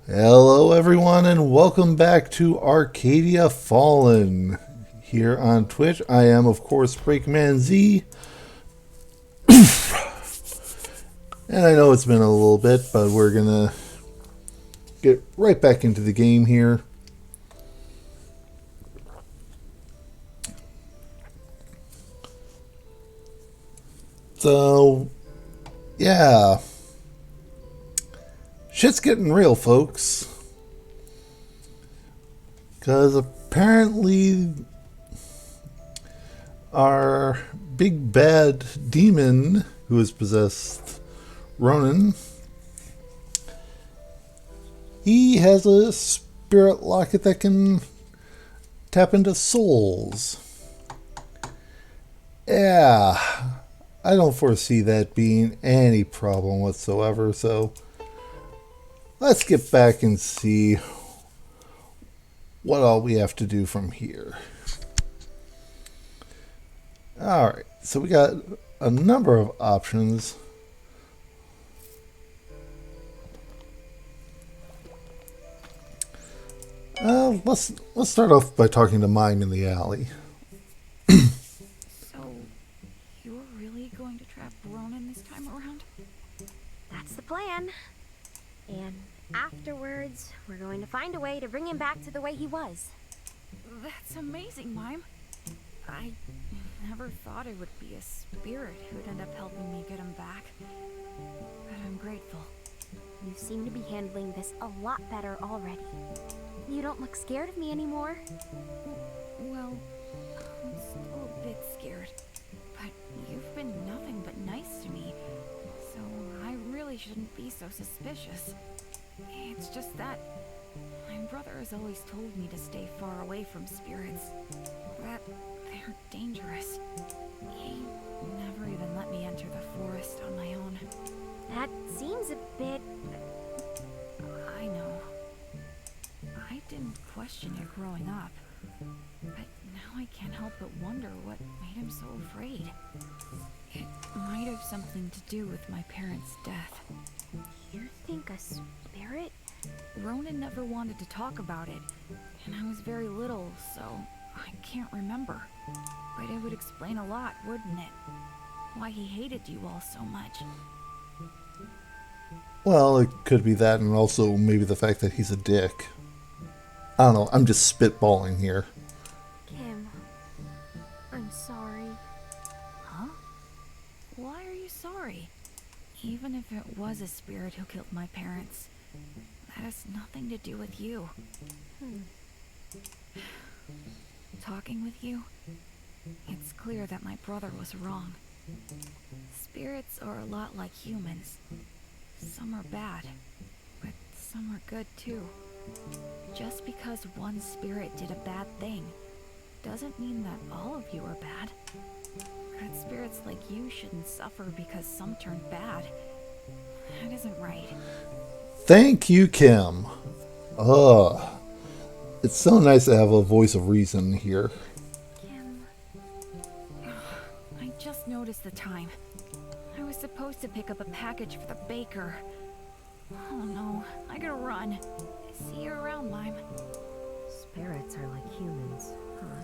Hello, everyone, and welcome back to Arcadia Fallen. Here on Twitch, I am, of course, Breakman Z. And I know it's been a little bit, but we're gonna get right back into the game here. So, yeah. Shit's getting real, folks. Because apparently our big bad demon who has possessed Ronan, he has a spirit locket that can tap into souls. Yeah, I don't foresee that being any problem whatsoever, so let's get back and see what all we have to do from here. Alright, so we got a number of options. Let's start off by talking to Mime in the alley. So, you're really going to trap Ronan this time around? That's the plan. And afterwards, we're going to find a way to bring him back to the way he was. That's amazing, Mime. I never thought it would be a spirit who'd end up helping me get him back. But I'm grateful. You seem to be handling this a lot better already. You don't look scared of me anymore. Well, I'm still a bit scared. But you've been nothing but nice to me. So I really shouldn't be so suspicious. It's just that my brother has always told me to stay far away from spirits. That they're dangerous. He never even let me enter the forest on my own. That seems a bit... I know. I didn't question it growing up. But now I can't help but wonder what made him so afraid. It might have something to do with my parents' death. You think a spirit? Ronan never wanted to talk about it, and I was very little, so I can't remember. But it would explain a lot, wouldn't it? Why he hated you all so much. Well, it could be that, and also maybe the fact that he's a dick. I don't know, I'm just spitballing here. Kim, I'm sorry. Huh? Why are you sorry? Even if it was a spirit who killed my parents, that has nothing to do with you. Talking with you, it's clear that my brother was wrong. Spirits are a lot like humans. Some are bad, but some are good too. Just because one spirit did a bad thing, doesn't mean that all of you are bad. Good spirits like you shouldn't suffer because some turned bad. That isn't right. Thank you, Kim. It's so nice to have a voice of reason here. Kim... I just noticed the time. I was supposed to pick up a package for the baker. Oh no, I gotta run. See you around, Mime. Spirits are like humans, huh?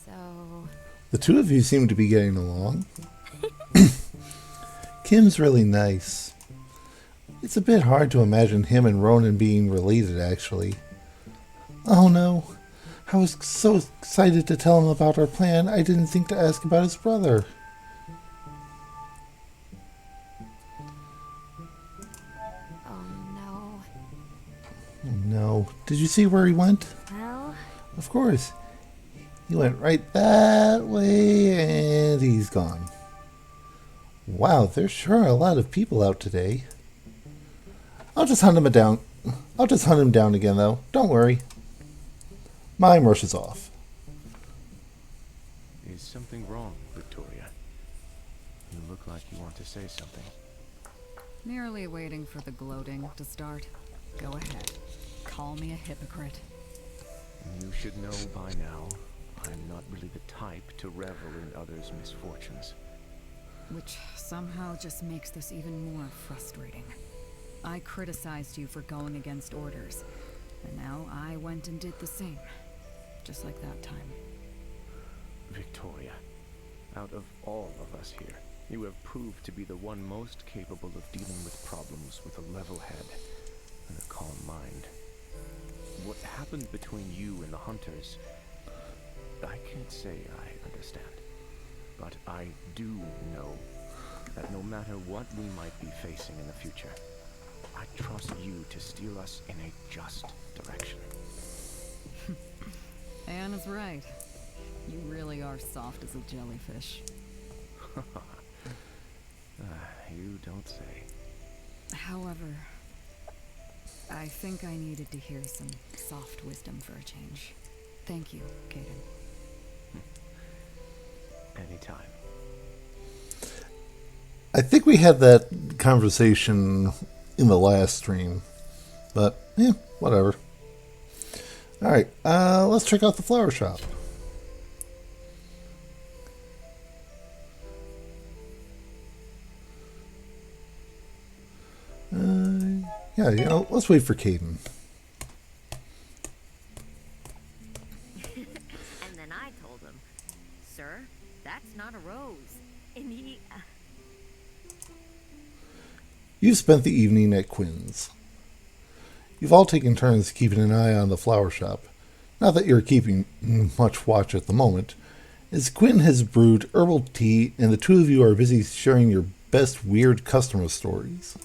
So... The two of you seem to be getting along. Kim's really nice. It's a bit hard to imagine him and Ronan being related, actually. Oh no. I was so excited to tell him about our plan, I didn't think to ask about his brother. Oh no. Oh no. Did you see where he went? Well... Of course. He went right that way, and he's gone. Wow, there's sure a lot of people out today. I'll just hunt him down. I'll just hunt him down again, though. Don't worry. Mime rushes off. Is something wrong, Victoria? You look like you want to say something. Merely waiting for the gloating to start. Go ahead. Call me a hypocrite. You should know by now, I'm not really the type to revel in others' misfortunes. which somehow just makes this even more frustrating. I criticized you for going against orders, and now I went and did the same. Just like that time. Victoria, out of all of us here, you have proved to be the one most capable of dealing with problems with a level head and a calm mind. What happened between you and the hunters, I can't say I understand. But I do know that no matter what we might be facing in the future, I trust you to steer us in a just direction. Anna's right. You really are soft as a jellyfish. You don't say. However, I think I needed to hear some soft wisdom for a change. Thank you, Caden. Anytime. I think we had that conversation in the last stream, but yeah, whatever. All right, let's check out the flower shop. Yeah, you know, let's wait for Caden. And then I told him, "Sir, that's not a rose." And he... You've spent the evening at Quinn's. You've all taken turns keeping an eye on the flower shop. Not that you're keeping much watch at the moment, as Quinn has brewed herbal tea and the two of you are busy sharing your best weird customer stories.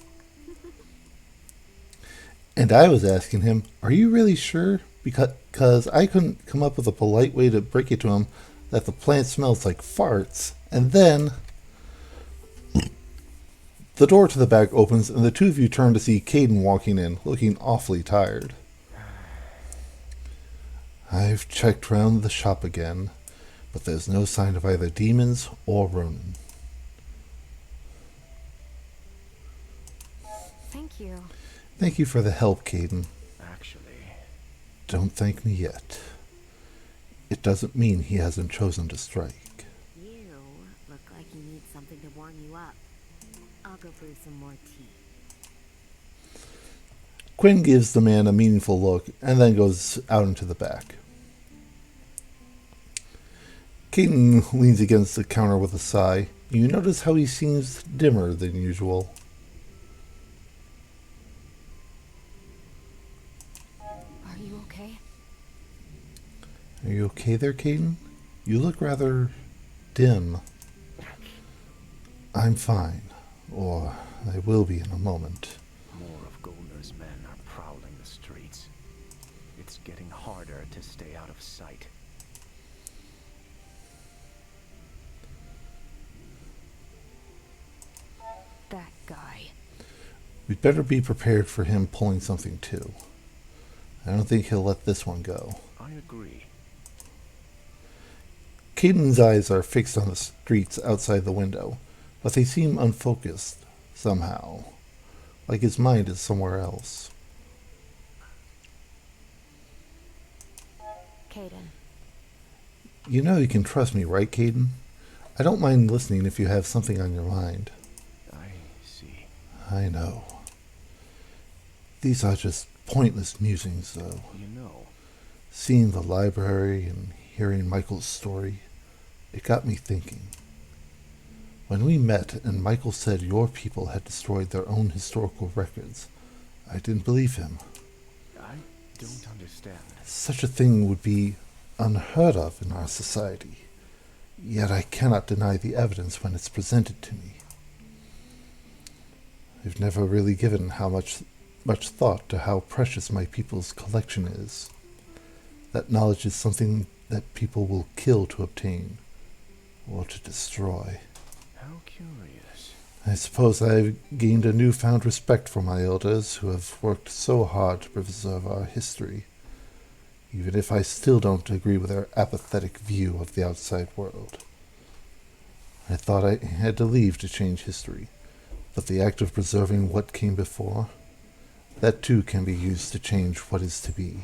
And I was asking him, are you really sure? Because I couldn't come up with a polite way to break it to him that the plant smells like farts. And then the door to the back opens and the two of you turn to see Caden walking in, looking awfully tired. I've checked round the shop again, but there's no sign of either demons or Ronan. Thank you. Thank you for the help, Caden. Actually, Don't thank me yet. It doesn't mean he hasn't chosen to strike. You look like you need something to warm you up. I'll go brew some more tea. Quinn gives the man a meaningful look and then goes out into the back. Caden leans against the counter with a sigh. You notice how he seems dimmer than usual. Are you okay? Are you okay there, Caden? You look rather dim. I'm fine. Or I will be in a moment. more of Goldner's men are prowling the streets. It's getting harder to stay out of sight. That guy. We'd better be prepared for him pulling something too. I don't think he'll let this one go. I agree. Caden's eyes are fixed on the streets outside the window, but they seem unfocused, somehow. Like his mind is somewhere else. Caden. You know you can trust me, right, Caden? I don't mind listening if you have something on your mind. I see. I know. These are just pointless musings, though. You know, Seeing the library and hearing Michael's story, it got me thinking. When we met and Michael said your people had destroyed their own historical records, I didn't believe him. I don't understand. Such a thing would be unheard of in our society. Yet I cannot deny the evidence when it's presented to me. I've never really given much thought to how precious my people's collection is. That knowledge is something that people will kill to obtain, or to destroy. How curious. I suppose I've gained a newfound respect for my elders who have worked so hard to preserve our history, even if I still don't agree with their apathetic view of the outside world. I thought I had to leave to change history, but the act of preserving what came before, that too can be used to change what is to be.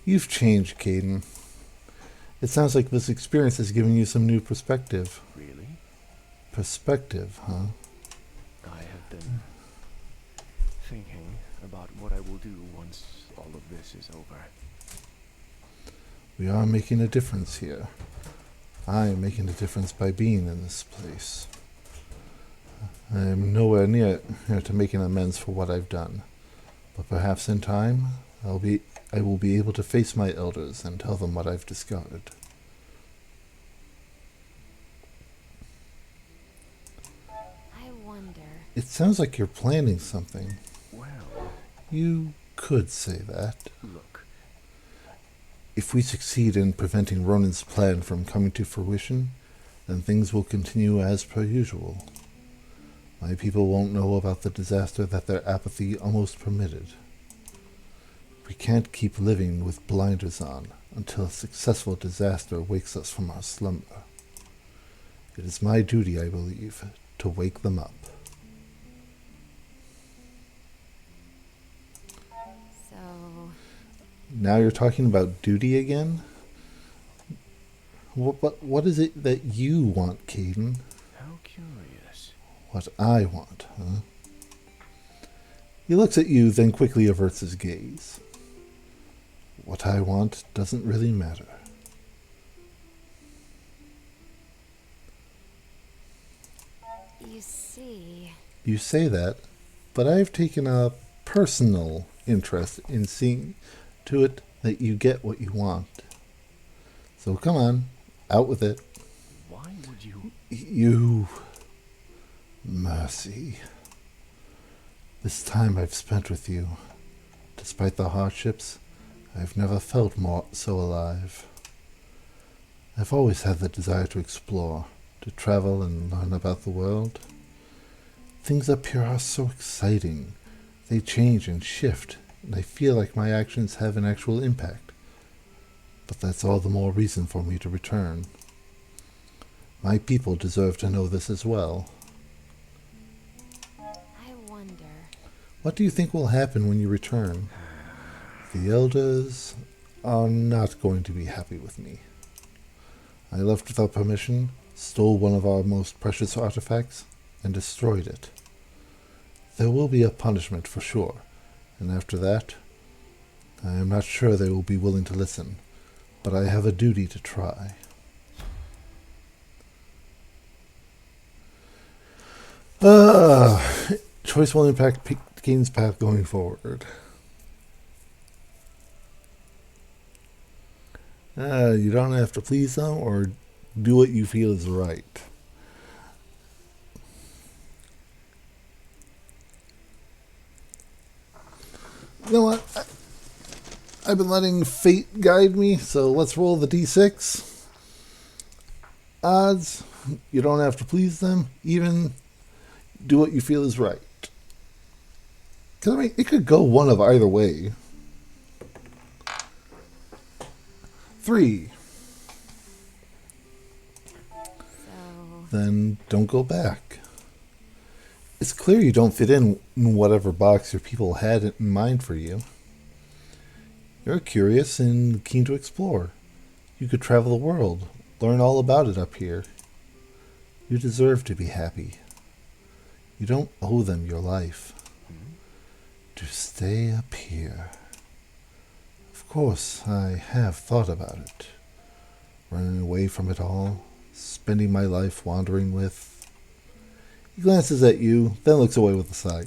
You've changed, Caden. It sounds like this experience has given you some new perspective. Really? Perspective, huh? I have been thinking about what I will do once all of this is over. We are making a difference here. I am making a difference by being in this place. I am nowhere near to making amends for what I've done. But perhaps in time, I will be able to face my elders and tell them what I've discovered. I wonder. It sounds like you're planning something. Well, You could say that. look. If we succeed in preventing Ronan's plan from coming to fruition, then things will continue as per usual. My people won't know about the disaster that their apathy almost permitted. We can't keep living with blinders on until a successful disaster wakes us from our slumber. It is my duty, I believe, to wake them up. So, Now you're talking about duty again? What is it that you want, Caden? How curious. What I want, huh? He looks at you, then quickly averts his gaze. What I want doesn't really matter. you see. You say that, but I've taken a personal interest in seeing to it that you get what you want. So come on, out with it. Why would you? You... Mercy. This time I've spent with you, despite the hardships, I've never felt more so alive. I've always had the desire to explore, to travel and learn about the world. Things up here are so exciting. They change and shift, and I feel like my actions have an actual impact. But that's all the more reason for me to return. My people deserve to know this as well. I wonder. What do you think will happen when you return? The elders are not going to be happy with me. I left without permission, stole one of our most precious artifacts, and destroyed it. There will be a punishment for sure, and after that, I am not sure they will be willing to listen, but I have a duty to try. Choice will impact Kane's path going forward. You don't have to please them or do what you feel is right. You know what? I've been letting fate guide me, so let's roll the d6. Odds, you don't have to please them. Even, do what you feel is right. Because, I mean, it could go one of either way. 3. So, Then don't go back. It's clear you don't fit in whatever box your people had in mind for you. You're curious and keen to explore. You could travel the world, learn all about it up here. You deserve to be happy. You don't owe them your life. To stay up here. Of course, I have thought about it. Running away from it all, spending my life wandering with... He glances at you, then looks away with a sigh.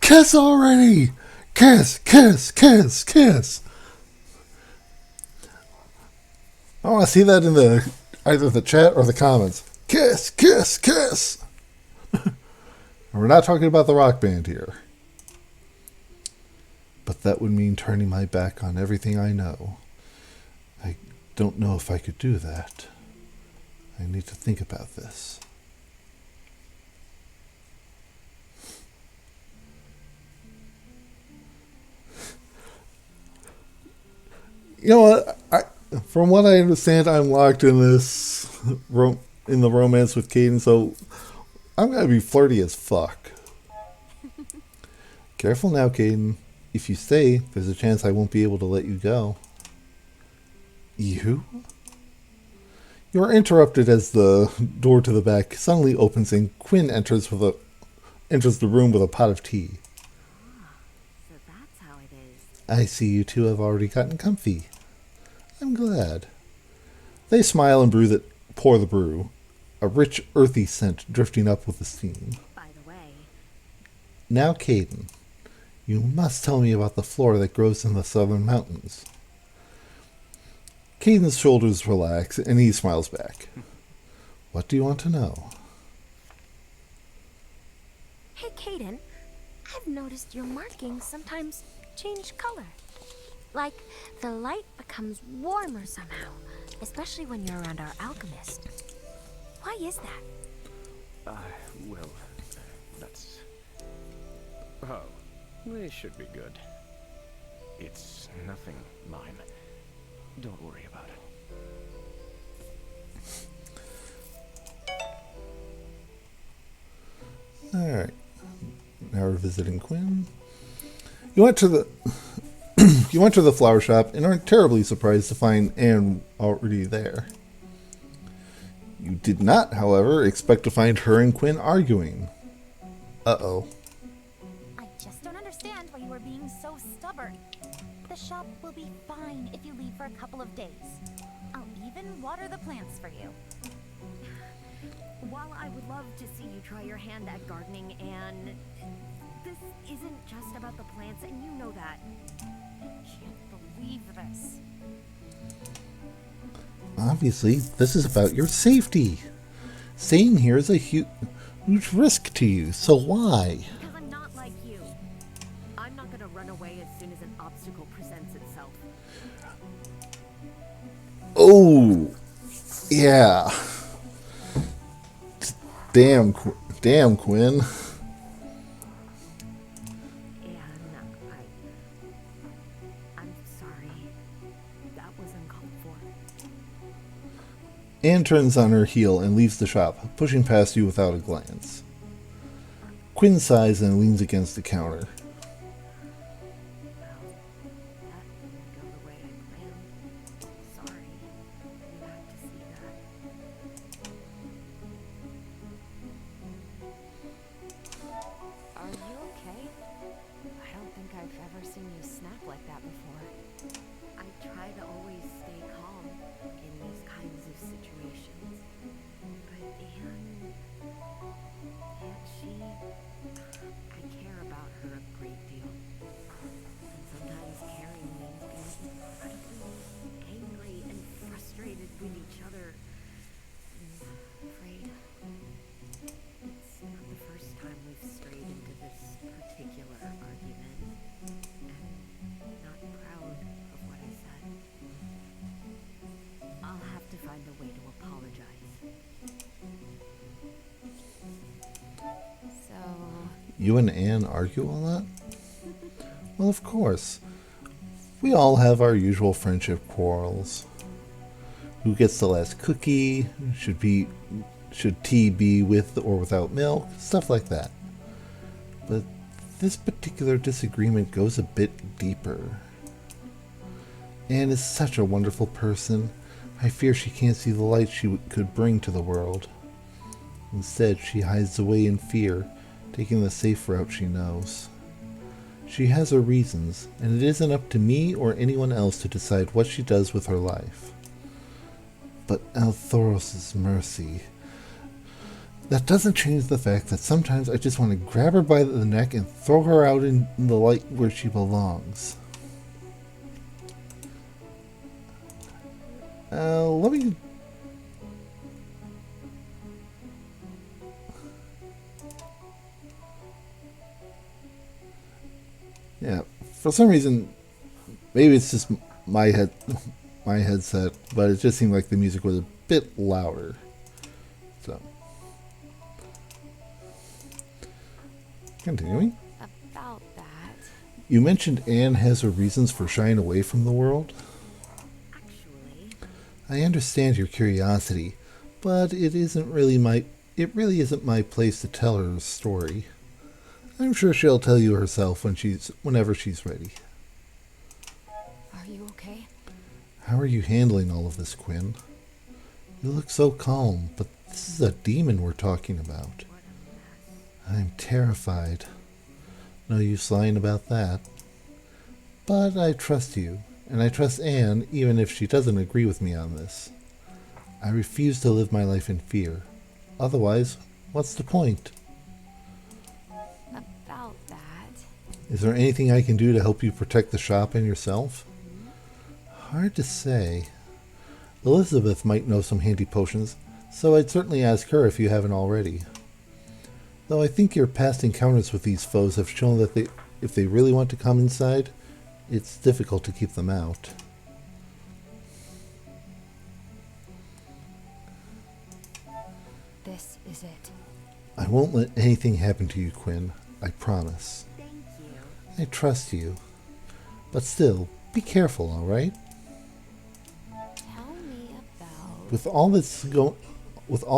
Kiss already! Kiss, kiss, kiss, kiss! I want to see that in either the chat or the comments. Kiss, kiss, kiss! We're not talking about the rock band here. But that would mean turning my back on everything I know. I don't know if I could do that. I need to think about this. You know what? From what I understand, I'm locked in this in the romance with Caden, so I'm gonna be flirty as fuck. Careful now, Caden. If you stay, there's a chance I won't be able to let you go. You? You are interrupted as the door to the back suddenly opens and Quinn enters the room with a pot of tea. So that's how it is. I see you two have already gotten comfy. I'm glad. They smile and pour the brew, a rich, earthy scent drifting up with the steam. By the way, Now, Caden, you must tell me about the flora that grows in the southern mountains. Caden's shoulders relax, and he smiles back. What do you want to know? hey Caden, I've noticed your markings sometimes change color. Like the light becomes warmer somehow, especially when you're around our alchemist. Why is that? Well, that's... Oh, they should be good. It's nothing mine. Don't worry about it. Alright. Now we're visiting Quinn. You went to the flower shop and aren't terribly surprised to find Anne already there. You did not, however, expect to find her and Quinn arguing. Uh-oh. I just don't understand why you are being so stubborn. The shop will be fine if you leave for a couple of days. I'll even water the plants for you. While I would love to see you try your hand at gardening, and this isn't just about the plants, and you know that. I can't believe this. Obviously, this is about your safety. Staying here is a huge risk to you, so why? Because I'm not like you. I'm not gonna run away as soon as an obstacle presents itself. Oh, yeah. Damn, Quinn. And I'm sorry. That was uncalled for. Anne turns on her heel and leaves the shop, pushing past you without a glance. Quinn sighs and leans against the counter. Well, that didn't go the way I planned. Sorry. You have to see that. Are you okay? I don't think I've ever seen you snap like that before. I try to always stay calm in these kinds of situations. But I care about her a great deal. And sometimes caring means being incredibly angry and frustrated with each other. I'm afraid it's not the first time we've strayed into this particular argument. And I'm not proud of what I said. I'll have to find a way to apologize. So, You and Anne argue a lot? Well, of course. We all have our usual friendship quarrels. Who gets the last cookie? Should tea be with or without milk? Stuff like that. But this particular disagreement goes a bit deeper. Anne is such a wonderful person. I fear she can't see the light she could bring to the world. Instead, she hides away in fear, taking the safe route she knows. She has her reasons, and it isn't up to me or anyone else to decide what she does with her life. But Althoros' mercy. That doesn't change the fact that sometimes I just want to grab her by the neck and throw her out in the light where she belongs. Let me... Yeah, for some reason, maybe it's just my headset, but it just seemed like the music was a bit louder. So, continuing. about that. You mentioned Anne has her reasons for shying away from the world. Actually, I understand your curiosity, but it really isn't my place to tell her a story. I'm sure she'll tell you herself whenever she's ready. Are you okay? How are you handling all of this, Quinn? You look so calm, but this is a demon we're talking about. I'm terrified. No use lying about that. But I trust you, and I trust Anne even if she doesn't agree with me on this. I refuse to live my life in fear. Otherwise, what's the point? About that. Is there anything I can do to help you protect the shop and yourself? Hard to say. Elizabeth might know some handy potions, so I'd certainly ask her if you haven't already. Though I think your past encounters with these foes have shown that if they really want to come inside, it's difficult to keep them out. This is it. I won't let anything happen to you, Quinn. I promise. Thank you. I trust you. But still, be careful, all right? Tell me about... With all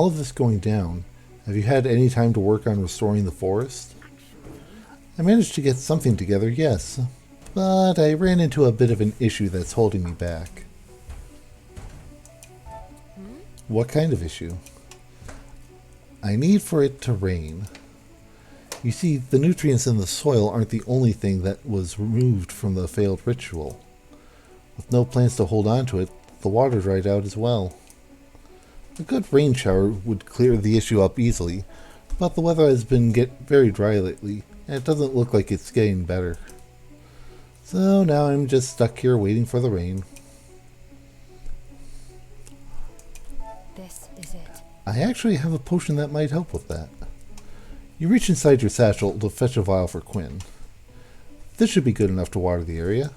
of this going down, have you had any time to work on restoring the forest? I managed to get something together, yes, but I ran into a bit of an issue that's holding me back. What kind of issue? I need for it to rain. You see, the nutrients in the soil aren't the only thing that was removed from the failed ritual. With no plants to hold on to it, the water dried out as well. A good rain shower would clear the issue up easily, but the weather has been very dry lately, and it doesn't look like it's getting better. So now I'm just stuck here waiting for the rain. This is it. I actually have a potion that might help with that. You reach inside your satchel to fetch a vial for Quinn. This should be good enough to water the area.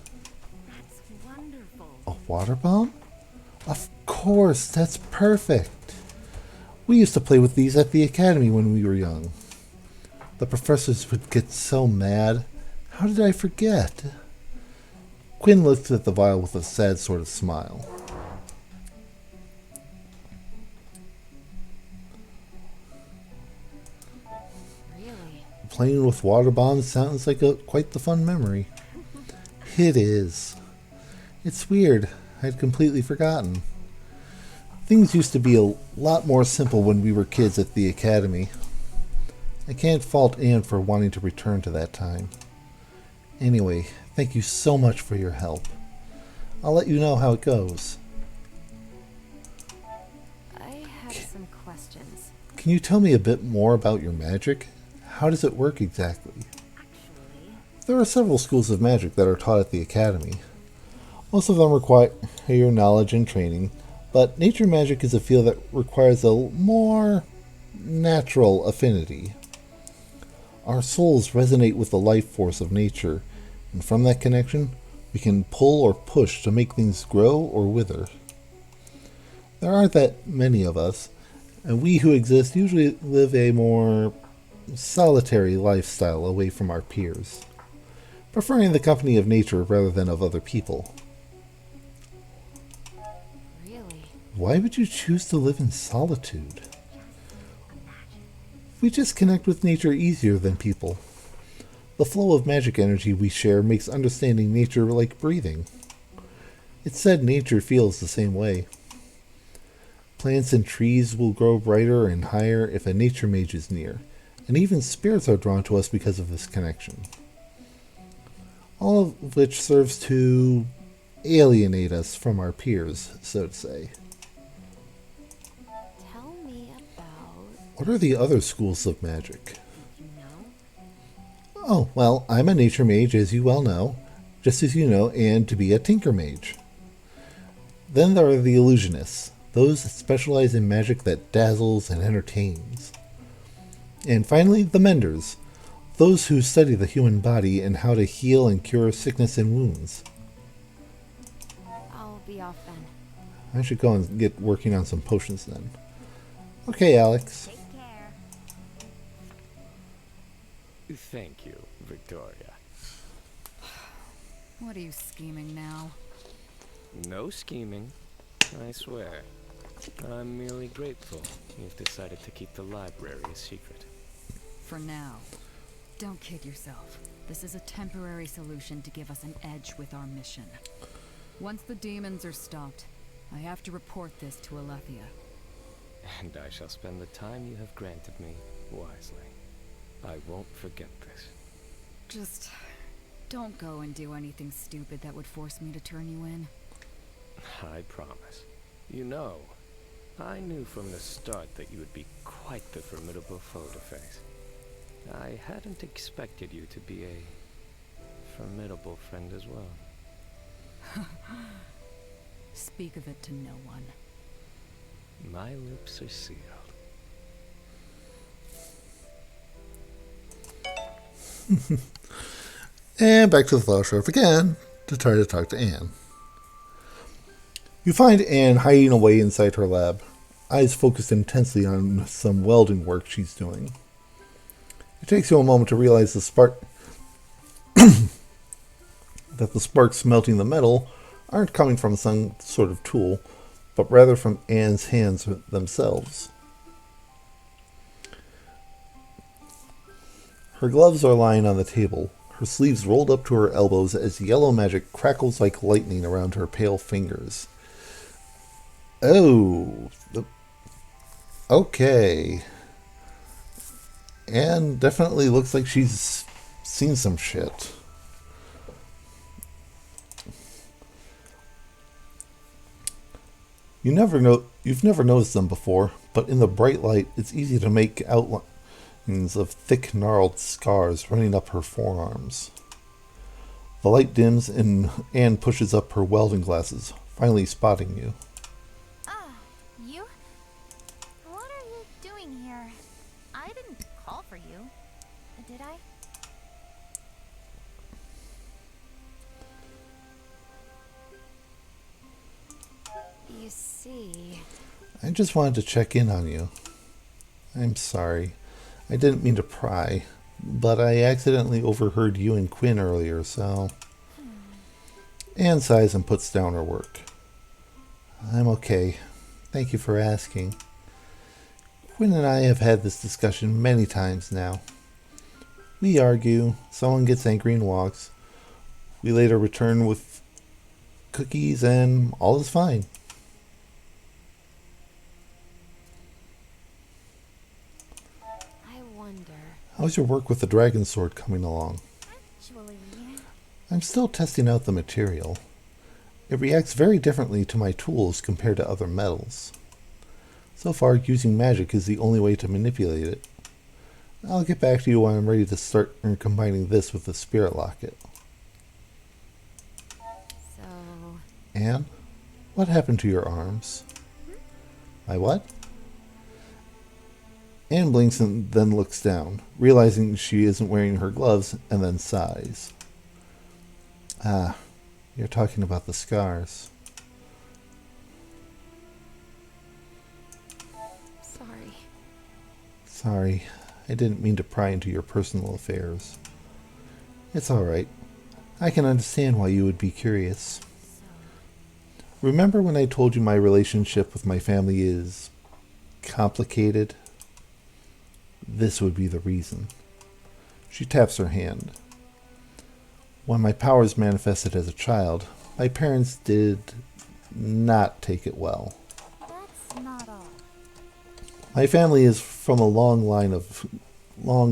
That's wonderful. A water bomb? Of course, that's perfect. We used to play with these at the academy when we were young. The professors would get so mad. How did I forget? Quinn looked at the vial with a sad sort of smile. Really? Playing with water bombs sounds like quite the fun memory. It is. It's weird. I'd completely forgotten. Things used to be a lot more simple when we were kids at the academy. I can't fault Anne for wanting to return to that time. Anyway, thank you so much for your help. I'll let you know how it goes. I had some questions. Can you tell me a bit more about your magic? How does it work exactly? Actually, There are several schools of magic that are taught at the academy. Most of them require your knowledge and training, but nature magic is a field that requires a more natural affinity. Our souls resonate with the life force of nature, and from that connection, we can pull or push to make things grow or wither. There aren't that many of us, and we who exist usually live a more solitary lifestyle away from our peers, preferring the company of nature rather than of other people. Really? Why would you choose to live in solitude? We just connect with nature easier than people. The flow of magic energy we share makes understanding nature like breathing. It's said nature feels the same way. Plants and trees will grow brighter and higher if a nature mage is near, and even spirits are drawn to us because of this connection. All of which serves to alienate us from our peers, so to say. Tell me about... What are the other schools of magic? you know? Oh, well, I'm a nature mage, as you well know, just as you know, and to be a tinker mage. Then there are the illusionists, those that specialize in magic that dazzles and entertains. And finally, the menders, those who study the human body and how to heal and cure sickness and wounds. I'll be off then. I should go and get working on some potions then. Okay, Alex. Take care. Thank you, Victoria. What are you scheming now? No scheming, I swear. I'm merely grateful you've decided to keep the library a secret. For now. Don't kid yourself. This is a temporary solution to give us an edge with our mission. Once the demons are stopped, I have to report this to Alethea. And I shall spend the time you have granted me wisely. I won't forget this. Just don't go and do anything stupid that would force me to turn you in. I promise. You know, I knew from the start that you would be quite the formidable foe to face. I hadn't expected you to be a formidable friend as well. Speak of it to no one. My lips are sealed. And back to the flower shop again to try to talk to Anne. You find Anne hiding away inside her lab, eyes focused intensely on some welding work she's doing. It takes you a moment to realize that the sparks melting the metal aren't coming from some sort of tool, but rather from Anne's hands themselves. Her gloves are lying on the table, her sleeves rolled up to her elbows as yellow magic crackles like lightning around her pale fingers. Oh, okay. Anne definitely looks like she's seen some shit. You've never noticed them before, but in the bright light, it's easy to make outlines of thick, gnarled scars running up her forearms. The light dims and Anne pushes up her welding glasses, finally spotting you. You? What are you doing here? I didn't call for you, did I? You see... I just wanted to check in on you. I'm sorry. I didn't mean to pry, but I accidentally overheard you and Quinn earlier, so... Anne sighs and puts down her work. I'm okay. Thank you for asking. Quinn and I have had this discussion many times now. We argue, someone gets angry and walks. We later return with cookies and all is fine. I wonder... How's your work with the dragon sword coming along? Actually, I'm still testing out the material. It reacts very differently to my tools compared to other metals. So far, using magic is the only way to manipulate it. I'll get back to you when I'm ready to start combining this with the spirit locket. So... Anne, what happened to your arms? My what? Anne blinks and then looks down, realizing she isn't wearing her gloves, and then sighs. Ah, you're talking about the scars. Sorry. Sorry, I didn't mean to pry into your personal affairs. It's all right. I can understand why you would be curious. Remember when I told you my relationship with my family is complicated? This would be the reason. She taps her hand. When my powers manifested as a child, my parents did not take it well. that's not all. My family is from a long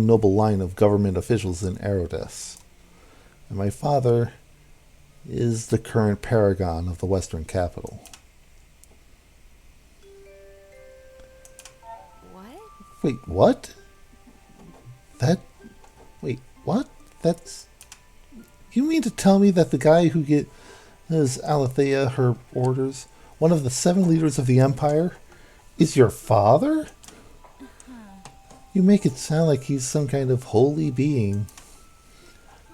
noble line of government officials in Erodes. And my father is the current paragon of the Western capital. What? Wait, what? Wait, what? That's... You mean to tell me that the guy who gives Alethea her orders, one of the 7 leaders of the Empire, is your father? You make it sound like he's some kind of holy being.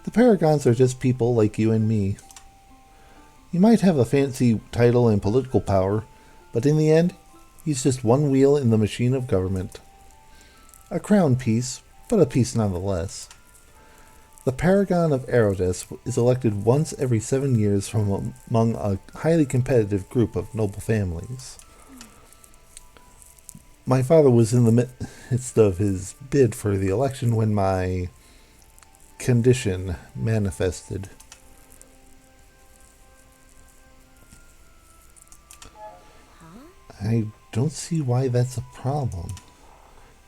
The Paragons are just people like you and me. You might have a fancy title and political power, but in the end, he's just one wheel in the machine of government. A crown piece, but a piece nonetheless. The Paragon of Erodes is elected once every 7 years from among a highly competitive group of noble families. My father was in the midst of his bid for the election when my condition manifested. I don't see why that's a problem.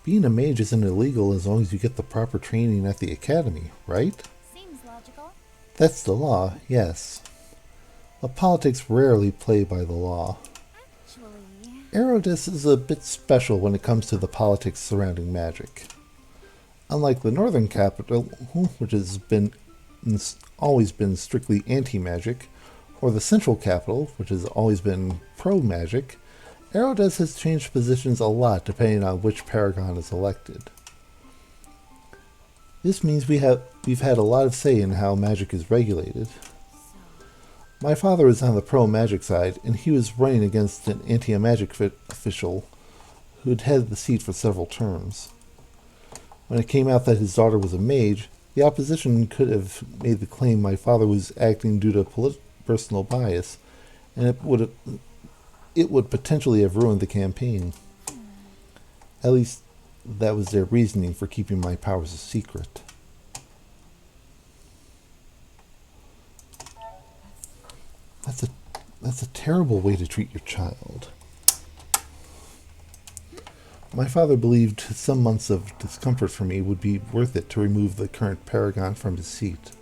Being a mage isn't illegal as long as you get the proper training at the academy, right? Seems logical. That's the law, yes. But politics rarely play by the law. Actually, Erodis is a bit special when it comes to the politics surrounding magic. Unlike the northern capital, which has always been strictly anti-magic, or the central capital, which has always been pro-magic, Erodis has changed positions a lot depending on which paragon is elected. This means we've had a lot of say in how magic is regulated. My father is on the pro-magic side, and he was running against an anti-magic official who'd held the seat for several terms. When it came out that his daughter was a mage, the opposition could have made the claim my father was acting due to personal bias, and it would potentially have ruined the campaign. At least, that was their reasoning for keeping my powers a secret. That's a terrible way to treat your child. My father believed some months of discomfort for me would be worth it to remove the current paragon from his seat.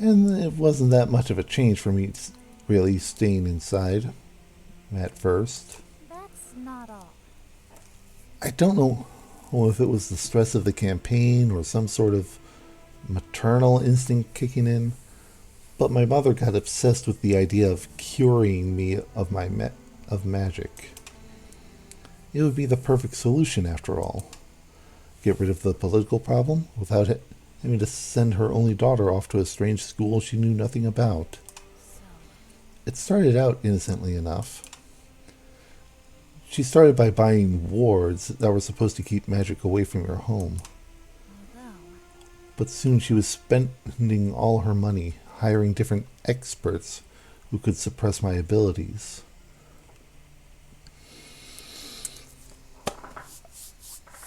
And it wasn't that much of a change for me really staying inside at first. that's not all. I don't know if it was the stress of the campaign or some sort of maternal instinct kicking in, but my mother got obsessed with the idea of curing me of magic. It would be the perfect solution after all. Get rid of the political problem without having to send her only daughter off to a strange school she knew nothing about. It started out innocently enough. She started by buying wards that were supposed to keep magic away from your home. But soon she was spending all her money hiring different experts who could suppress my abilities.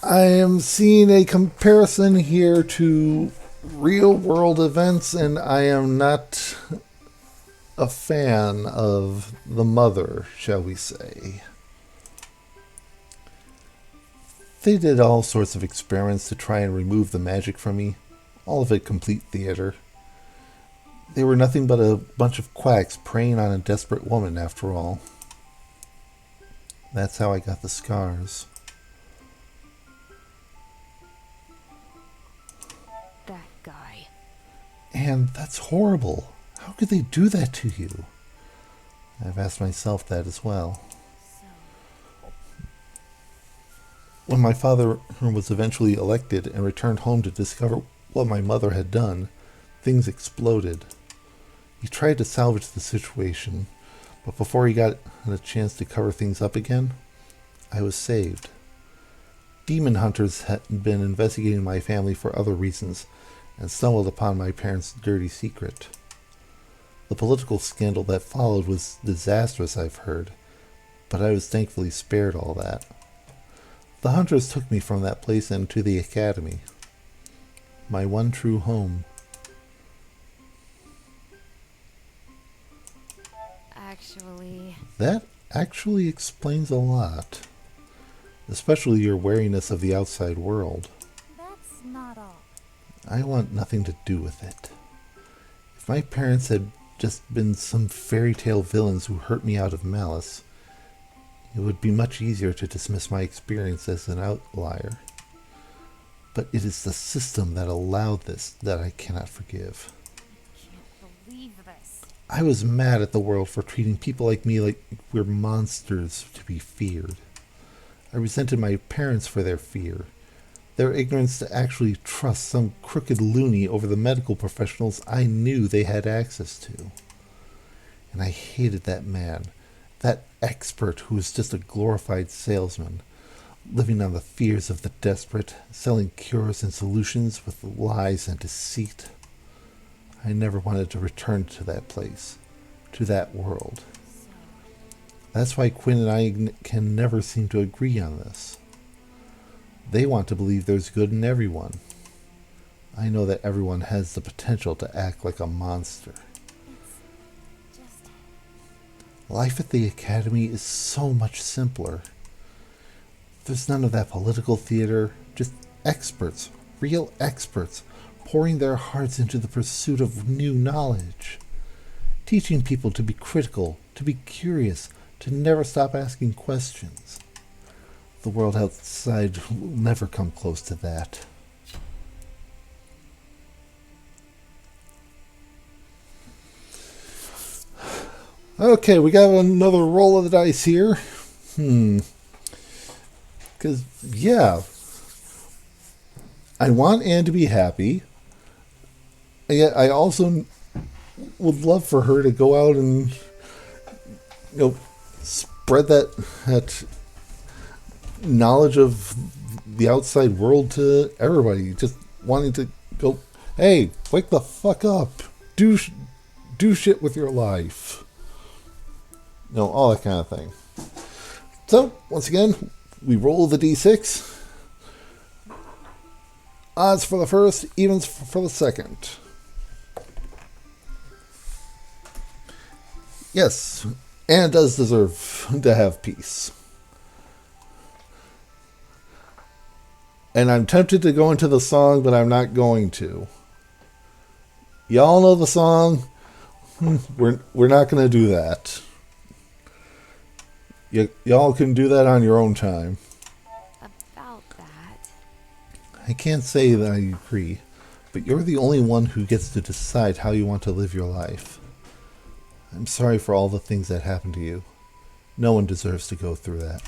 I am seeing a comparison here to real world events, and I am not a fan of the mother, shall we say. They did all sorts of experiments to try and remove the magic from me, all of it complete theater. They were nothing but a bunch of quacks preying on a desperate woman, after all. That's how I got the scars. That guy. And that's horrible. How could they do that to you? I've asked myself that as well. When my father was eventually elected and returned home to discover what my mother had done, things exploded. He tried to salvage the situation, but before he got a chance to cover things up again, I was saved. Demon hunters had been investigating my family for other reasons and stumbled upon my parents' dirty secret. The political scandal that followed was disastrous, I've heard, but I was thankfully spared all that. The hunters took me from that place and to the academy, my one true home. Actually, That actually explains a lot, especially your wariness of the outside world. That's not all. I want nothing to do with it. If my parents had just been some fairy tale villains who hurt me out of malice, it would be much easier to dismiss my experience as an outlier. But it is the system that allowed this that I cannot forgive. Can't believe this. I was mad at the world for treating people like me like we're monsters to be feared. I resented my parents for their fear, their ignorance to actually trust some crooked loony over the medical professionals I knew they had access to. And I hated that man, that expert who was just a glorified salesman, living on the fears of the desperate, selling cures and solutions with lies and deceit. I never wanted to return to that place, to that world. That's why Quinn and I can never seem to agree on this. They want to believe there's good in everyone. I know that everyone has the potential to act like a monster. It's just... Life at the Academy is so much simpler. There's none of that political theater, just experts, real experts, pouring their hearts into the pursuit of new knowledge. Teaching people to be critical, to be curious, to never stop asking questions. The world outside will never come close to that. Okay, we got another roll of the dice here. Because, yeah, I want Anne to be happy. And yet I also would love for her to go out and, spread that knowledge of the outside world to everybody. Just wanting to go, hey, wake the fuck up. Do shit with your life. All that kind of thing. So, once again, we roll the d6. Odds for the first, evens for the second. Yes, Anne does deserve to have peace. And I'm tempted to go into the song, but I'm not going to. Y'all know the song. We're not going to do that. Y'all can do that on your own time. About that. I can't say that I agree, but you're the only one who gets to decide how you want to live your life. I'm sorry for all the things that happened to you. No one deserves to go through that.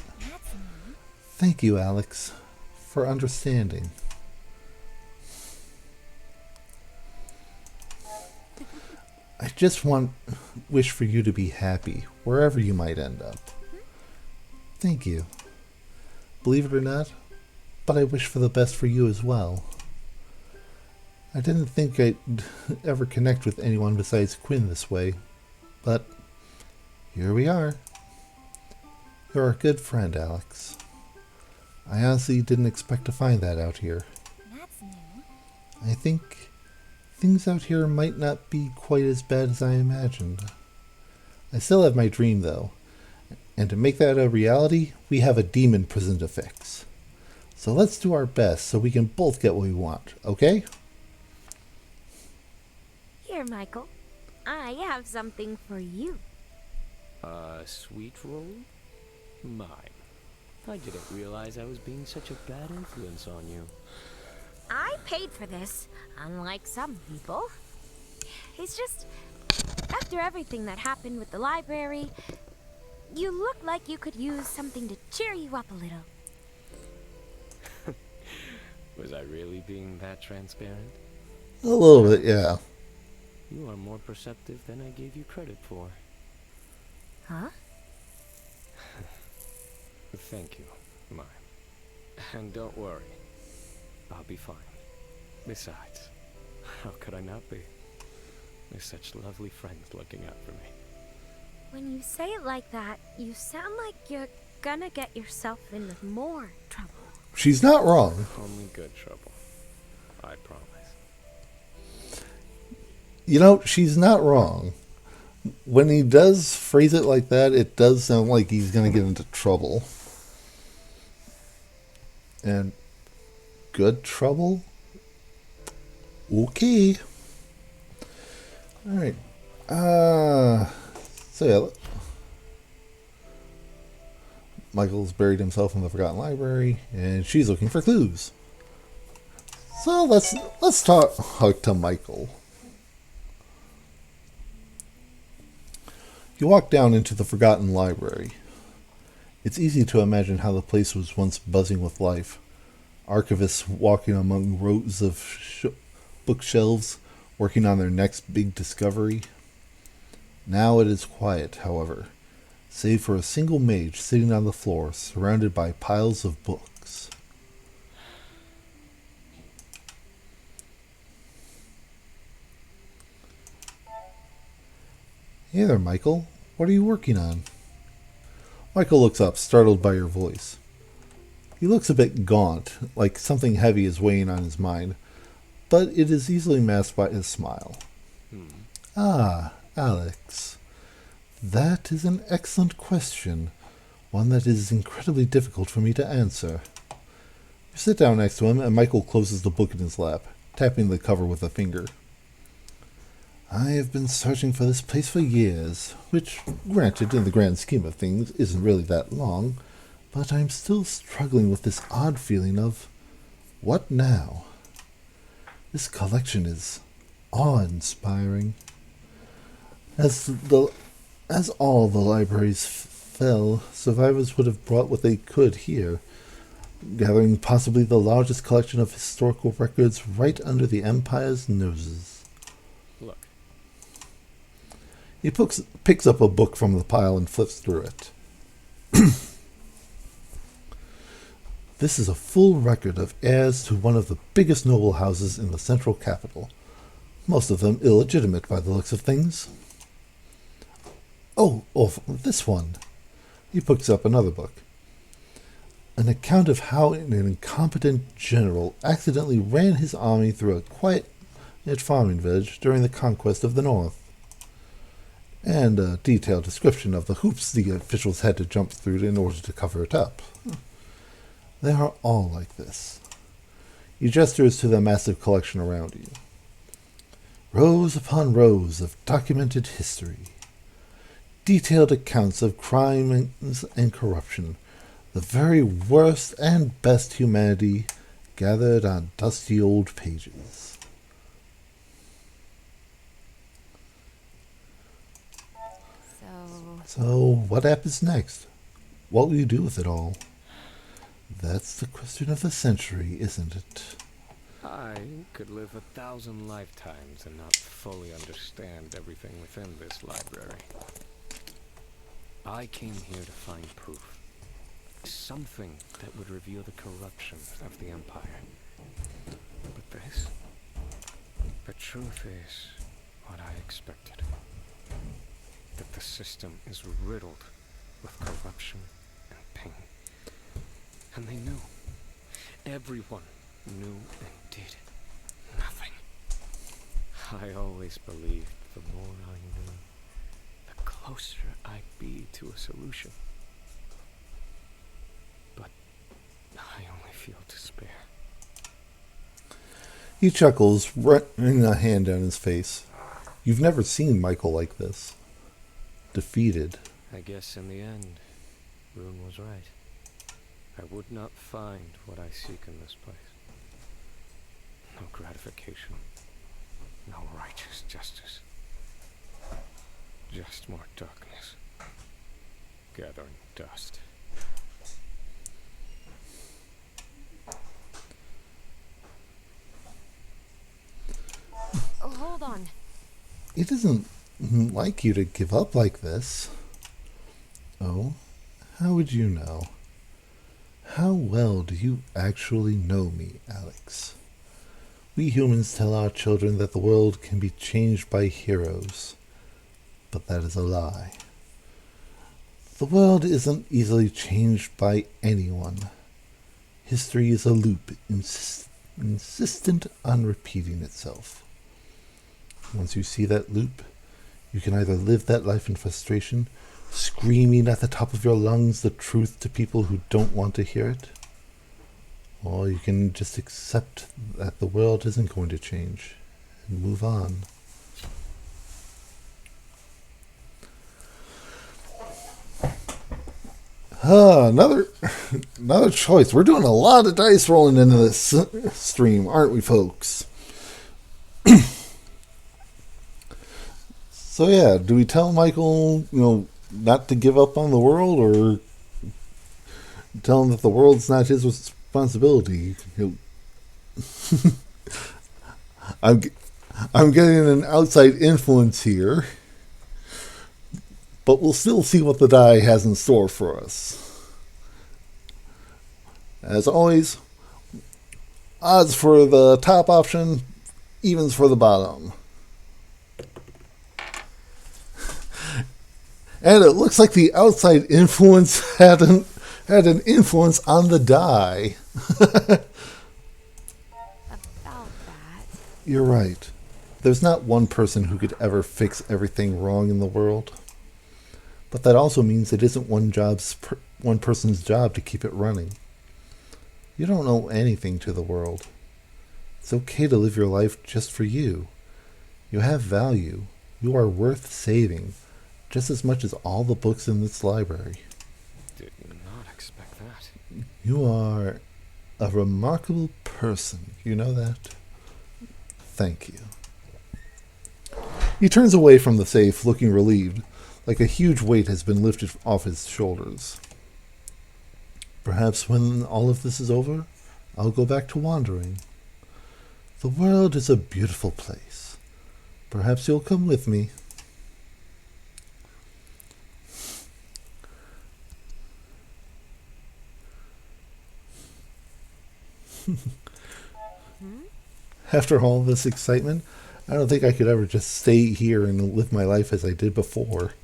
Thank you, Alex, for understanding. I just wish for you to be happy, wherever you might end up. Thank you. Believe it or not, but I wish for the best for you as well. I didn't think I'd ever connect with anyone besides Quinn this way, but here we are. You're a good friend, Alex. I honestly didn't expect to find that out here. That's new. I think things out here might not be quite as bad as I imagined. I still have my dream, though. And to make that a reality, we have a demon prison to fix. So let's do our best so we can both get what we want, okay? Here, Michael. I have something for you. Sweet roll? Mine. I didn't realize I was being such a bad influence on you. I paid for this, unlike some people. It's just, after everything that happened with the library, you look like you could use something to cheer you up a little. Was I really being that transparent? A little bit, yeah. You are more perceptive than I gave you credit for. Huh? Thank you, mine. And don't worry, I'll be fine. Besides, how could I not be? There's such lovely friends looking out for me. When you say it like that, you sound like you're gonna get yourself into more trouble. She's not wrong. Only good trouble. I promise. She's not wrong. When he does phrase it like that, it does sound like he's going to get into trouble. And good trouble? Okay. Alright. So yeah. Michael's buried himself in the Forgotten Library, and she's looking for clues. So let's talk to Michael. You walk down into the Forgotten Library. It's easy to imagine how the place was once buzzing with life. Archivists walking among rows of bookshelves, working on their next big discovery. Now it is quiet, however, save for a single mage sitting on the floor, surrounded by piles of books. Hey there, Michael. What are you working on? Michael looks up, startled by your voice. He looks a bit gaunt, like something heavy is weighing on his mind, but it is easily masked by his smile. Ah, Alex. That is an excellent question, one that is incredibly difficult for me to answer. You sit down next to him, and Michael closes the book in his lap, tapping the cover with a finger. I have been searching for this place for years, which, granted, in the grand scheme of things, isn't really that long, but I'm still struggling with this odd feeling of, what now? This collection is awe-inspiring. As all the libraries fell, survivors would have brought what they could here, gathering possibly the largest collection of historical records right under the Empire's noses. Look. He picks up a book from the pile and flips through it. This is a full record of heirs to one of the biggest noble houses in the central capital, most of them illegitimate by the looks of things. Oh, this one. He picks up another book. An account of how an incompetent general accidentally ran his army through a quiet farming village during the conquest of the North. And a detailed description of the hoops the officials had to jump through in order to cover it up. They are all like this. He gestures to the massive collection around you. Rows upon rows of documented history. Detailed accounts of crimes and corruption. The very worst and best humanity gathered on dusty old pages. So, what happens next? What will you do with it all? That's the question of the century, isn't it? I could live 1,000 lifetimes and not fully understand everything within this library. I came here to find proof. Something that would reveal the corruption of the Empire. But this? The truth is what I expected. That the system is riddled with corruption and pain. And they knew. Everyone knew and did nothing. I always believed the more I knew, the closer I'd be to a solution. But I only feel despair. He chuckles, running a hand down his face. You've never seen Michael like this. Defeated. I guess in the end, Rune was right. I would not find what I seek in this place. No gratification. No righteous justice. Just more darkness. Gathering dust. Oh, hold on. He doesn't like you to give up like this. Oh, how would you know? How well do you actually know me, Alex? We humans tell our children that the world can be changed by heroes, but that is a lie. The world isn't easily changed by anyone. History is a loop, insistent on repeating itself. Once you see that loop, you can either live that life in frustration, screaming at the top of your lungs the truth to people who don't want to hear it, or you can just accept that the world isn't going to change and move on. Another choice. We're doing a lot of dice rolling into this stream, aren't we, folks? So yeah, do we tell Michael, not to give up on the world, or tell him that the world's not his responsibility? I'm getting an outside influence here, but we'll still see what the die has in store for us. As always, odds for the top option, evens for the bottom. And it looks like the outside influence had an influence on the die. About that. You're right. There's not one person who could ever fix everything wrong in the world. But that also means it isn't one person's job to keep it running. You don't owe anything to the world. It's okay to live your life just for you. You have value. You are worth saving, just as much as all the books in this library. Did not expect that. You are a remarkable person. You know that? Thank you. He turns away from the safe, looking relieved, like a huge weight has been lifted off his shoulders. Perhaps when all of this is over, I'll go back to wandering. The world is a beautiful place. Perhaps you'll come with me. After all this excitement, I don't think I could ever just stay here and live my life as I did before.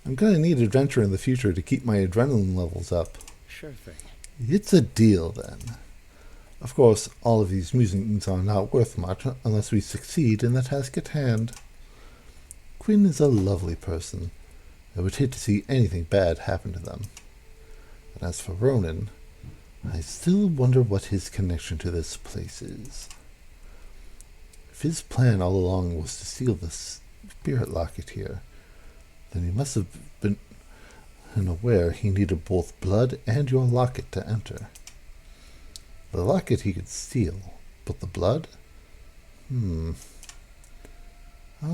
I'm going to need adventure in the future to keep my adrenaline levels up. Sure thing. It's a deal, then. Of course, all of these musings are not worth much unless we succeed in the task at hand. Quinn is a lovely person. I would hate to see anything bad happen to them. And as for Ronan, I still wonder what his connection to this place is. If his plan all along was to steal the spirit locket here, then he must have been aware he needed both blood and your locket to enter. The locket he could steal, but the blood? I'll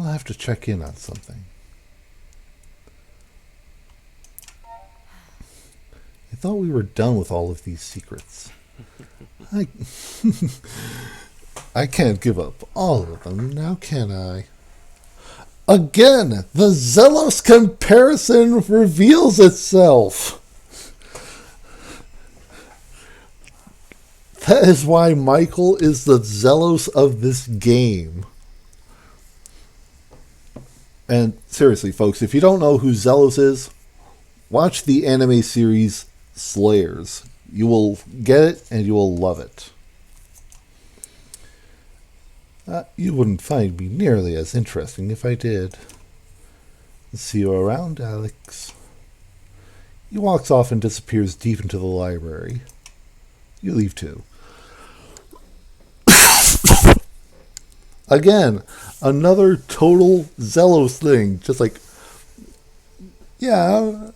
have to check in on something. I thought we were done with all of these secrets. I can't give up all of them, now can I? Again, the Zelos comparison reveals itself. That is why Michael is the Zelos of this game. And seriously, folks, if you don't know who Zelos is, watch the anime series Slayers. You will get it and you will love it. You wouldn't find me nearly as interesting if I did. See you around, Alex. He walks off and disappears deep into the library. You leave too. Again, another total Zelos thing. Just like, yeah,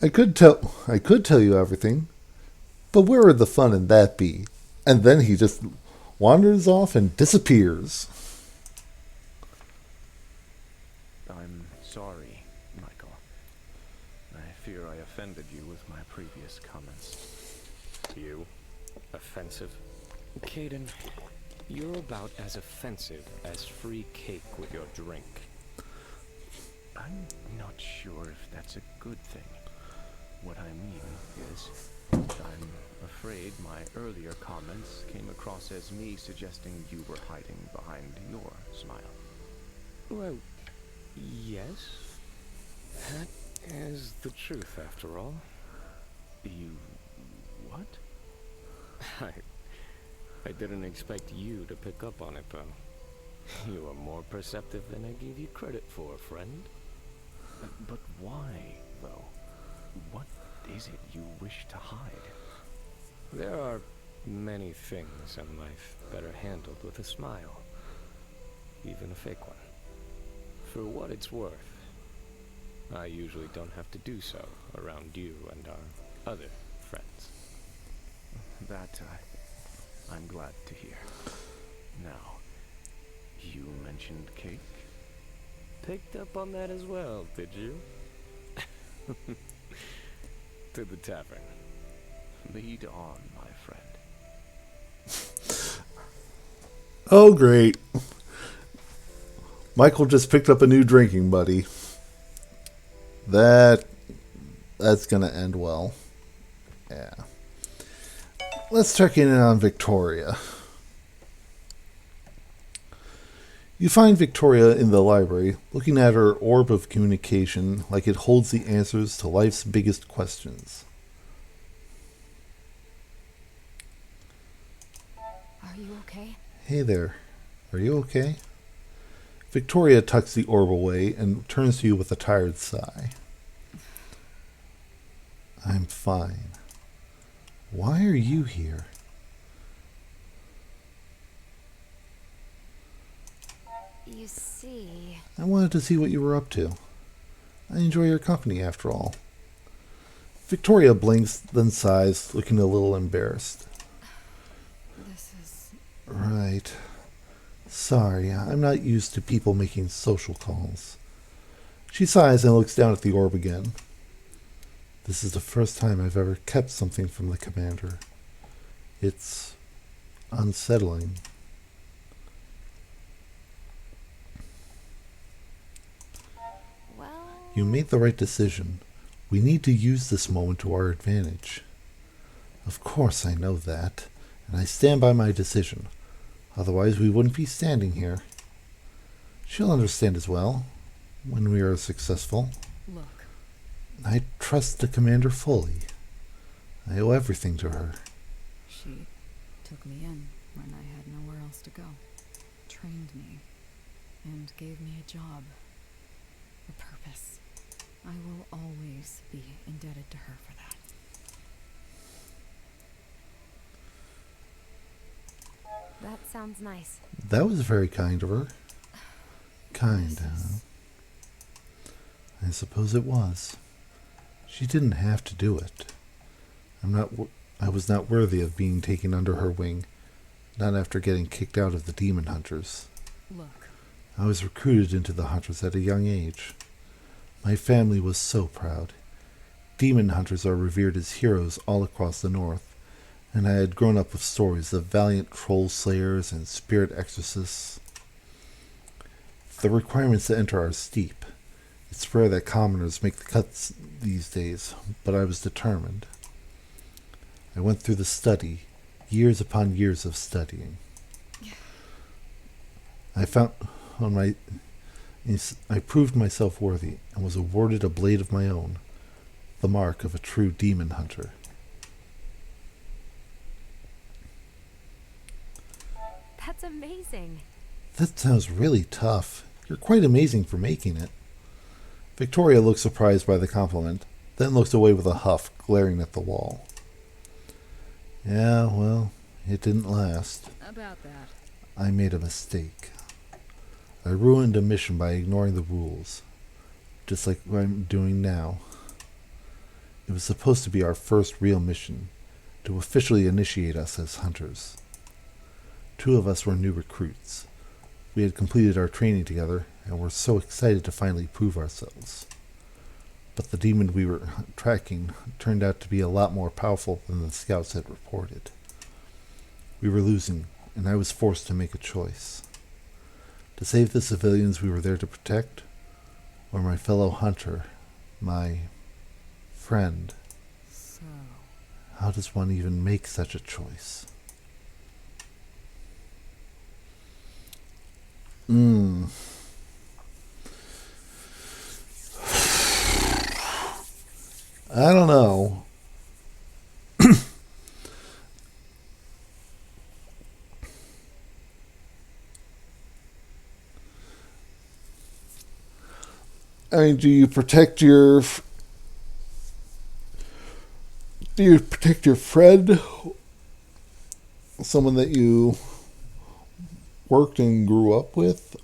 I could tell you everything, but where would the fun in that be? And then he just wanders off and disappears. I'm sorry, Michael. I fear I offended you with my previous comments. You? Offensive? Caden, you're about as offensive as free cake with your drink. I'm not sure if that's a good thing. What I mean is, I'm afraid my earlier comments came across as me suggesting you were hiding behind your smile. Well, yes. That is the truth, after all. You... what? I didn't expect you to pick up on it, though. You are more perceptive than I gave you credit for, friend. But why, though? What is it you wish to hide? There are many things in life better handled with a smile. Even a fake one. For what it's worth, I usually don't have to do so around you and our other friends. That, I'm glad to hear. Now, you mentioned cake? Picked up on that as well, did you? To the tavern. Lead on, my friend. Oh, great. Michael just picked up a new drinking buddy. That's gonna end well. Yeah. Let's check in on Victoria. You find Victoria in the library, looking at her orb of communication like it holds the answers to life's biggest questions. Are you okay? Hey there. Are you okay? Victoria tucks the orb away and turns to you with a tired sigh. I'm fine. Why are you here? You see... I wanted to see what you were up to. I enjoy your company, after all. Victoria blinks, then sighs, looking a little embarrassed. This is... Right. Sorry, I'm not used to people making social calls. She sighs and looks down at the orb again. This is the first time I've ever kept something from the commander. It's unsettling. Well... You made the right decision. We need to use this moment to our advantage. Of course I know that, and I stand by my decision. Otherwise we wouldn't be standing here. She'll understand as well, when we are successful. Look. I trust the commander fully. I owe everything to her. She took me in when I had nowhere else to go. Trained me. And gave me a job. A purpose. I will always be indebted to her for that. That sounds nice. That was very kind of her. Kind, This huh? is- I suppose it was. She didn't have to do it. I was not worthy of being taken under her wing, not after getting kicked out of the demon hunters. Look. I was recruited into the hunters at a young age. My family was so proud. Demon hunters are revered as heroes all across the north, and I had grown up with stories of valiant troll slayers and spirit exorcists. The requirements to enter are steep. It's rare that commoners make the cuts these days, but I was determined. I went through the study, years upon years of studying. I proved myself worthy and was awarded a blade of my own, the mark of a true demon hunter. That's amazing. That sounds really tough. You're quite amazing for making it. Victoria looks surprised by the compliment, then looks away with a huff, glaring at the wall. Yeah, well, it didn't last. About that. I made a mistake. I ruined a mission by ignoring the rules, just like what I'm doing now. It was supposed to be our first real mission, to officially initiate us as hunters. 2 of us were new recruits. We had completed our training together and were so excited to finally prove ourselves. But the demon we were tracking turned out to be a lot more powerful than the scouts had reported. We were losing, and I was forced to make a choice. To save the civilians we were there to protect, or my fellow hunter, my friend. So... How does one even make such a choice? I don't know. I mean, do you protect your friend, someone that you worked and grew up with,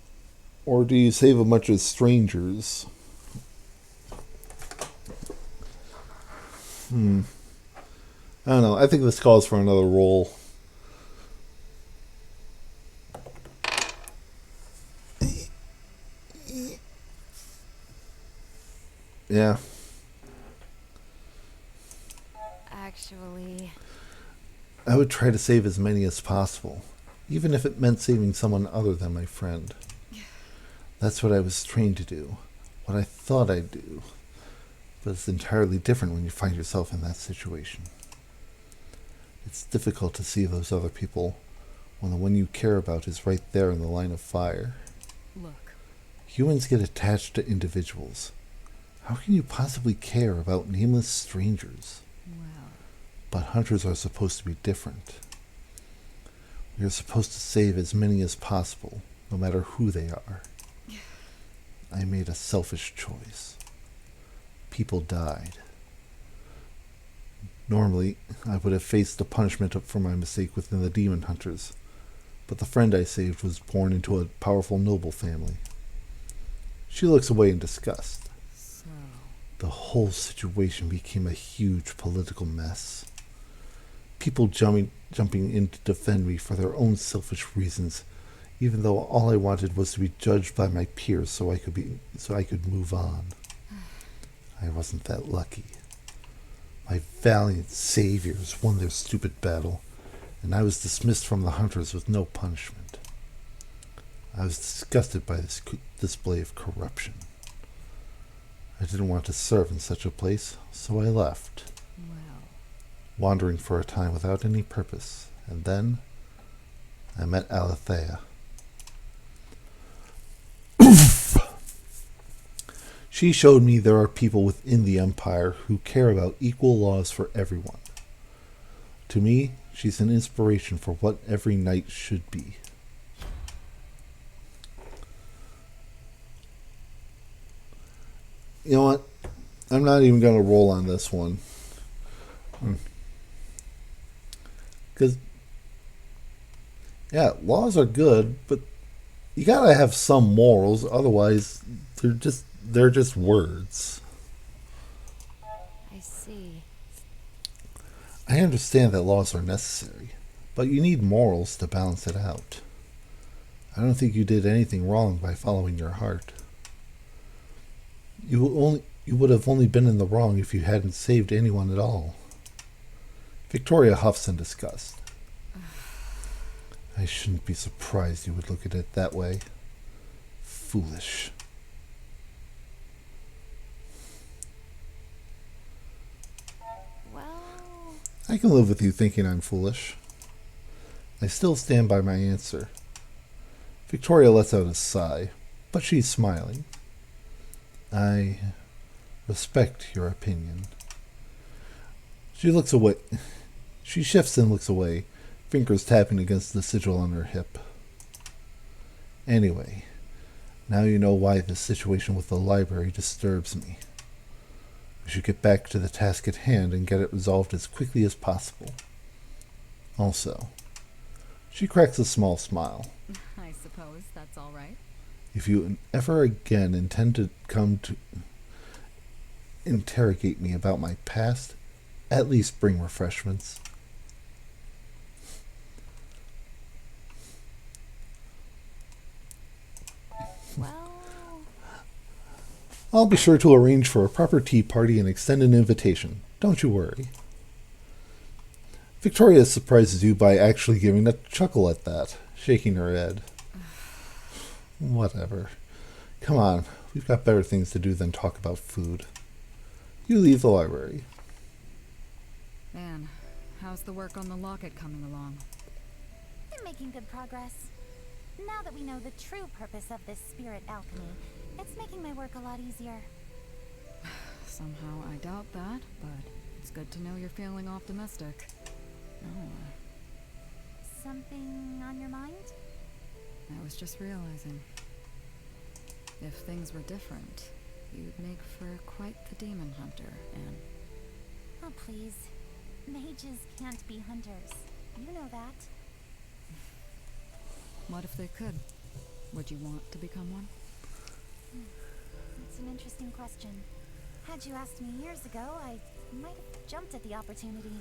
or do you save a bunch of strangers? I don't know. I think this calls for another roll. Yeah. Actually... I would try to save as many as possible, even if it meant saving someone other than my friend. That's what I was trained to do, what I thought I'd do. But it's entirely different when you find yourself in that situation. It's difficult to see those other people when the one you care about is right there in the line of fire. Look. Humans get attached to individuals. How can you possibly care about nameless strangers? Well... But hunters are supposed to be different. You're supposed to save as many as possible, no matter who they are. I made a selfish choice. People died. Normally, I would have faced the punishment for my mistake within the demon hunters, but the friend I saved was born into a powerful noble family. She looks away in disgust. So, The whole situation became a huge political mess. People jumping in to defend me for their own selfish reasons, even though all I wanted was to be judged by my peers so I could move on. I wasn't that lucky. My valiant saviors won their stupid battle, and I was dismissed from the hunters with no punishment. I was disgusted by this display of corruption. I didn't want to serve in such a place, so I left, well, wandering for a time without any purpose, and then I met Alethea. She showed me there are people within the Empire who care about equal laws for everyone. To me, she's an inspiration for what every knight should be. You know what? I'm not even going to roll on this one. Because, yeah, laws are good, but you gotta have some morals, otherwise they're just words. I see. I understand that laws are necessary, but you need morals to balance it out. I don't think you did anything wrong by following your heart. You would have only been in the wrong if you hadn't saved anyone at all. Victoria huffs in disgust. I shouldn't be surprised you would look at it that way. Foolish. Well, I can live with you thinking I'm foolish. I still stand by my answer. Victoria lets out a sigh, but she's smiling. I respect your opinion. She looks away. She shifts and looks away, fingers tapping against the sigil on her hip. Anyway, now you know why this situation with the library disturbs me. We should get back to the task at hand and get it resolved as quickly as possible. Also, she cracks a small smile. I suppose that's all right. If you ever again intend to come to interrogate me about my past, at least bring refreshments. well, I'll be sure to arrange for a proper tea party and extend an invitation. Don't you worry. Victoria surprises you by actually giving a chuckle at that, shaking her head. Whatever. Come on, we've got better things to do than talk about food. You leave the library. Anne, how's the work on the locket coming along? They're making good progress. Now that we know the true purpose of this spirit alchemy, it's making my work a lot easier. Somehow I doubt that, but it's good to know you're feeling optimistic. Oh, Something on your mind? I was just realizing. If things were different, you'd make for quite the demon hunter, Anne. Oh, please. Mages can't be hunters. You know that. What if they could? Would you want to become one? That's an interesting question. Had you asked me years ago, I might have jumped at the opportunity.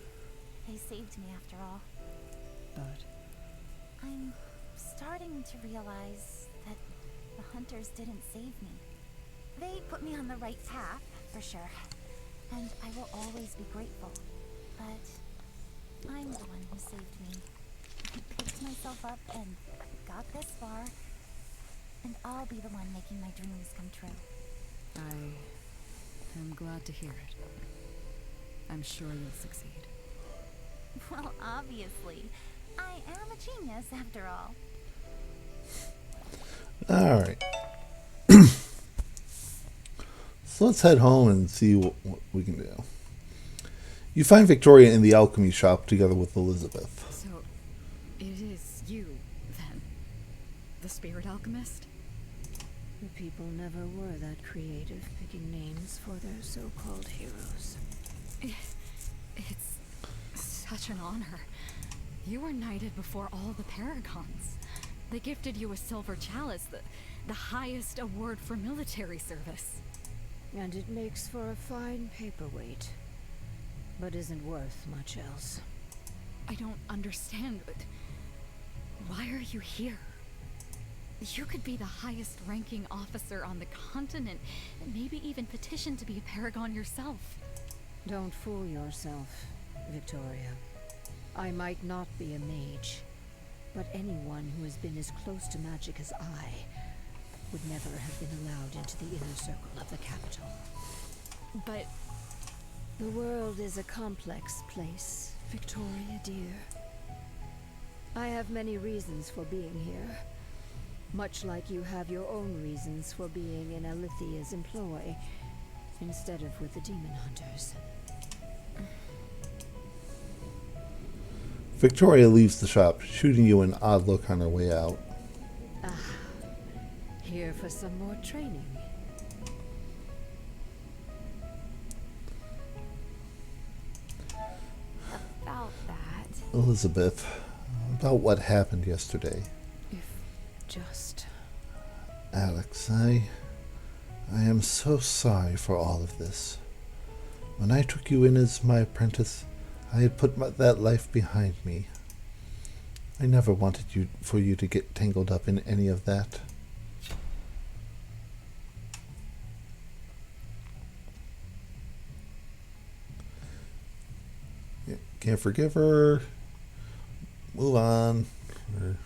They saved me after all. But I'm starting to realize that the hunters didn't save me. They put me on the right path, for sure. And I will always be grateful. But I'm the one who saved me. I picked myself up and got this far. And I'll be the one making my dreams come true. I am glad to hear it. I'm sure you'll succeed. Well, obviously. I am a genius, after all. Alright. So let's head home and see what we can do. You find Victoria in the alchemy shop together with Elizabeth. So, it is the spirit alchemist? The people never were that creative, picking names for their so-called heroes. It's such an honor. You were knighted before all the paragons. They gifted you a silver chalice, the highest award for military service. And it makes for a fine paperweight, but isn't worth much else. I don't understand, but why are you here? You could be the highest ranking officer on the continent, and maybe even petition to be a paragon yourself. Don't fool yourself, Victoria. I might not be a mage, but anyone who has been as close to magic as I would never have been allowed into the inner circle of the capital. But the world is a complex place, Victoria dear. I have many reasons for being here, much like you have your own reasons for being in Alithia's employ, instead of with the demon hunters. Victoria leaves the shop, shooting you an odd look on her way out. Here for some more training. About that. Elizabeth, about what happened yesterday. If just... Alex, I am so sorry for all of this. When I took you in as my apprentice, I had put that life behind me. I never wanted for you to get tangled up in any of that. Can't forgive her. Move on. Or,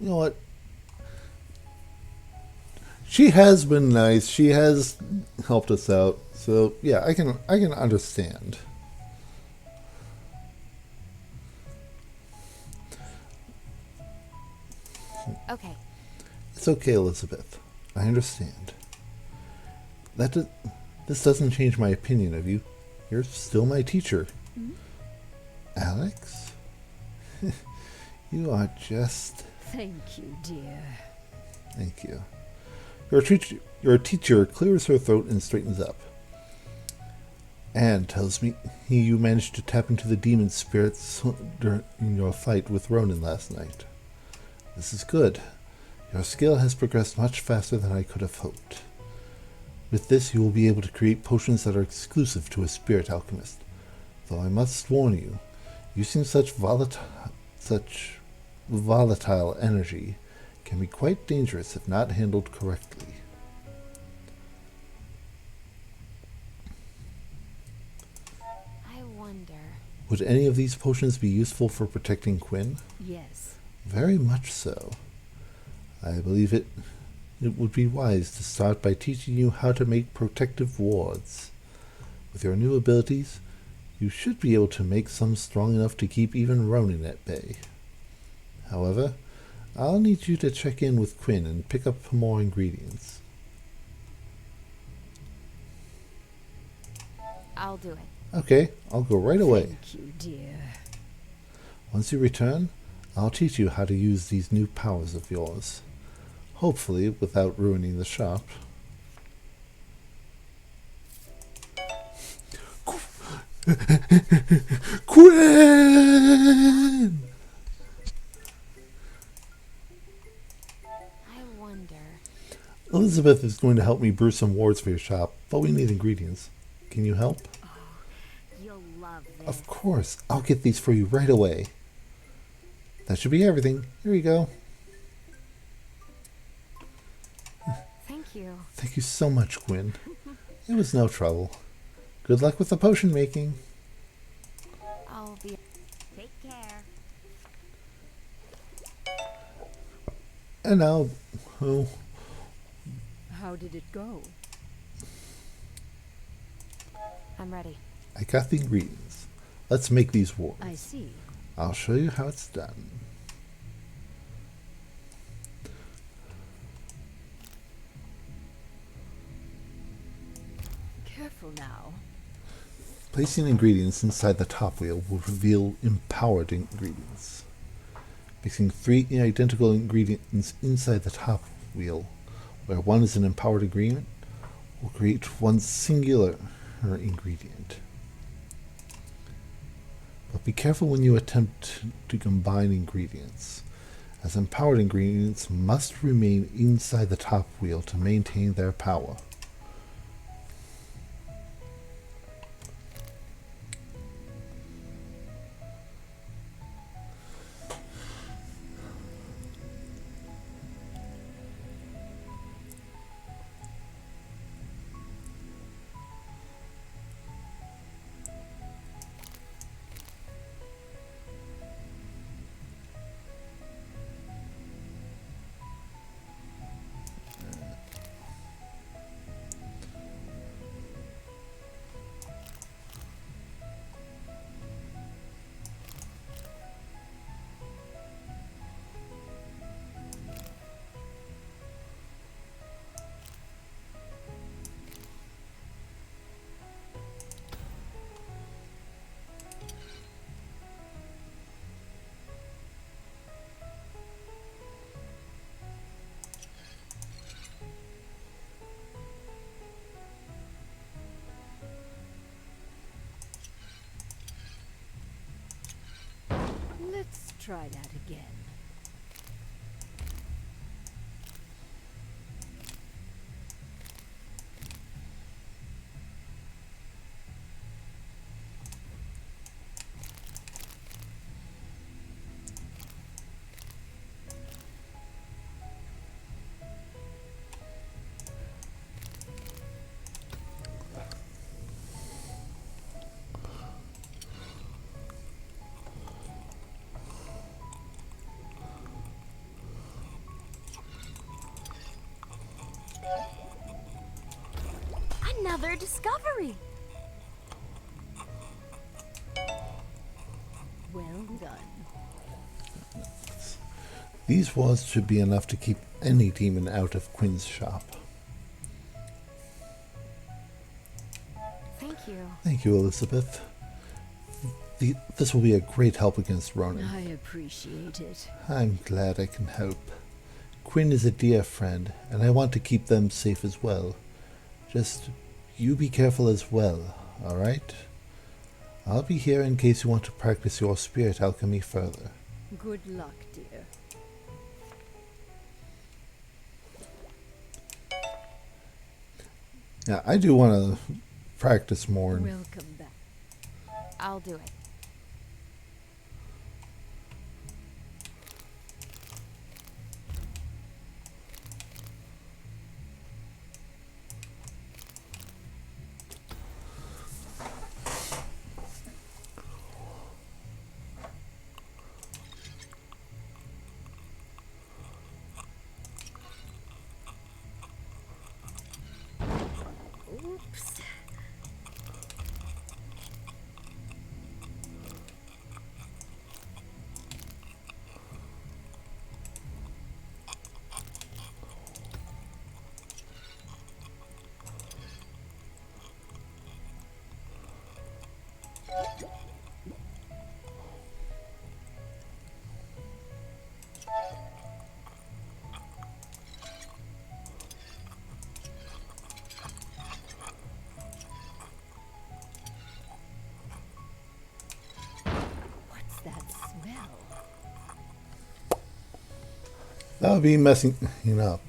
you know what? She has been nice. She has helped us out. So yeah, I can understand. Okay. It's okay, Elizabeth. I understand. This doesn't change my opinion of you. You're still my teacher. Hmm? Alex? You are just... Thank you, dear. Thank you. Your teacher clears her throat and straightens up. Anne tells me you managed to tap into the demon spirits during your fight with Ronan last night. This is good. Your skill has progressed much faster than I could have hoped. With this, you will be able to create potions that are exclusive to a spirit alchemist. Though I must warn you, using such volatile energy can be quite dangerous if not handled correctly. I wonder. Would any of these potions be useful for protecting Quinn? Yes. Very much so. I believe it would be wise to start by teaching you how to make protective wards. With your new abilities, you should be able to make some strong enough to keep even Ronan at bay. However, I'll need you to check in with Quinn and pick up more ingredients. I'll do it. Okay, I'll go right away. Thank you, dear. Once you return, I'll teach you how to use these new powers of yours. Hopefully without ruining the shop. Quinn! I wonder. Elizabeth is going to help me brew some wards for your shop, but we need ingredients. Can you help? Oh, you'll love this. Of course. I'll get these for you right away. That should be everything. Here you go. Thank you. Thank you so much, Quinn. It was no trouble. Good luck with the potion making. I'll be... Take care. And now, oh, How did it go? I'm ready. I got the ingredients. Let's make these wards. I see. I'll show you how it's done. Careful now. Placing ingredients inside the top wheel will reveal empowered ingredients. Mixing 3 identical ingredients inside the top wheel, where one is an empowered ingredient, will create one singular ingredient. But be careful when you attempt to combine ingredients, as empowered ingredients must remain inside the top wheel to maintain their power. Let's try that again. Another discovery! Well done. These walls should be enough to keep any demon out of Quinn's shop. Thank you. Thank you, Elizabeth. This will be a great help against Ronan. I appreciate it. I'm glad I can help. Quinn is a dear friend, and I want to keep them safe as well. Just you be careful as well, alright? I'll be here in case you want to practice your spirit alchemy further. Good luck, dear. Yeah, I do want to practice more. Welcome back. I'll do it. Oops. What's that smell? That would be messing up.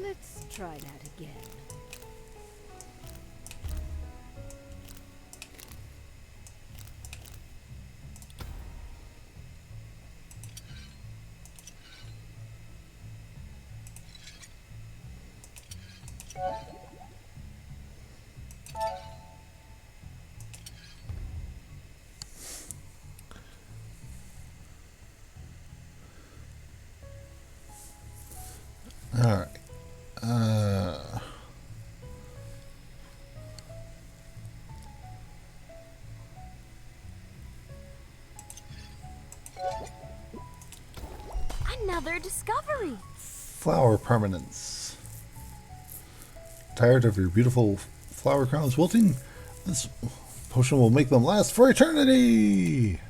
Let's try that again. Another discovery. Flower permanence. Tired of your beautiful flower crowns wilting? This potion will make them last for eternity!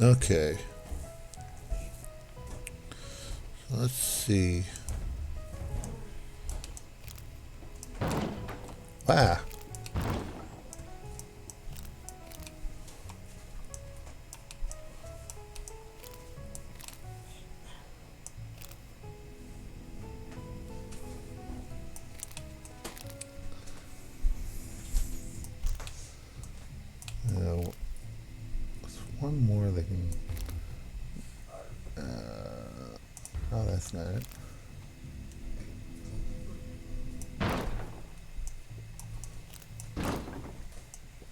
Okay. Let's see. Ah. There's one more they can. Oh, that's not it.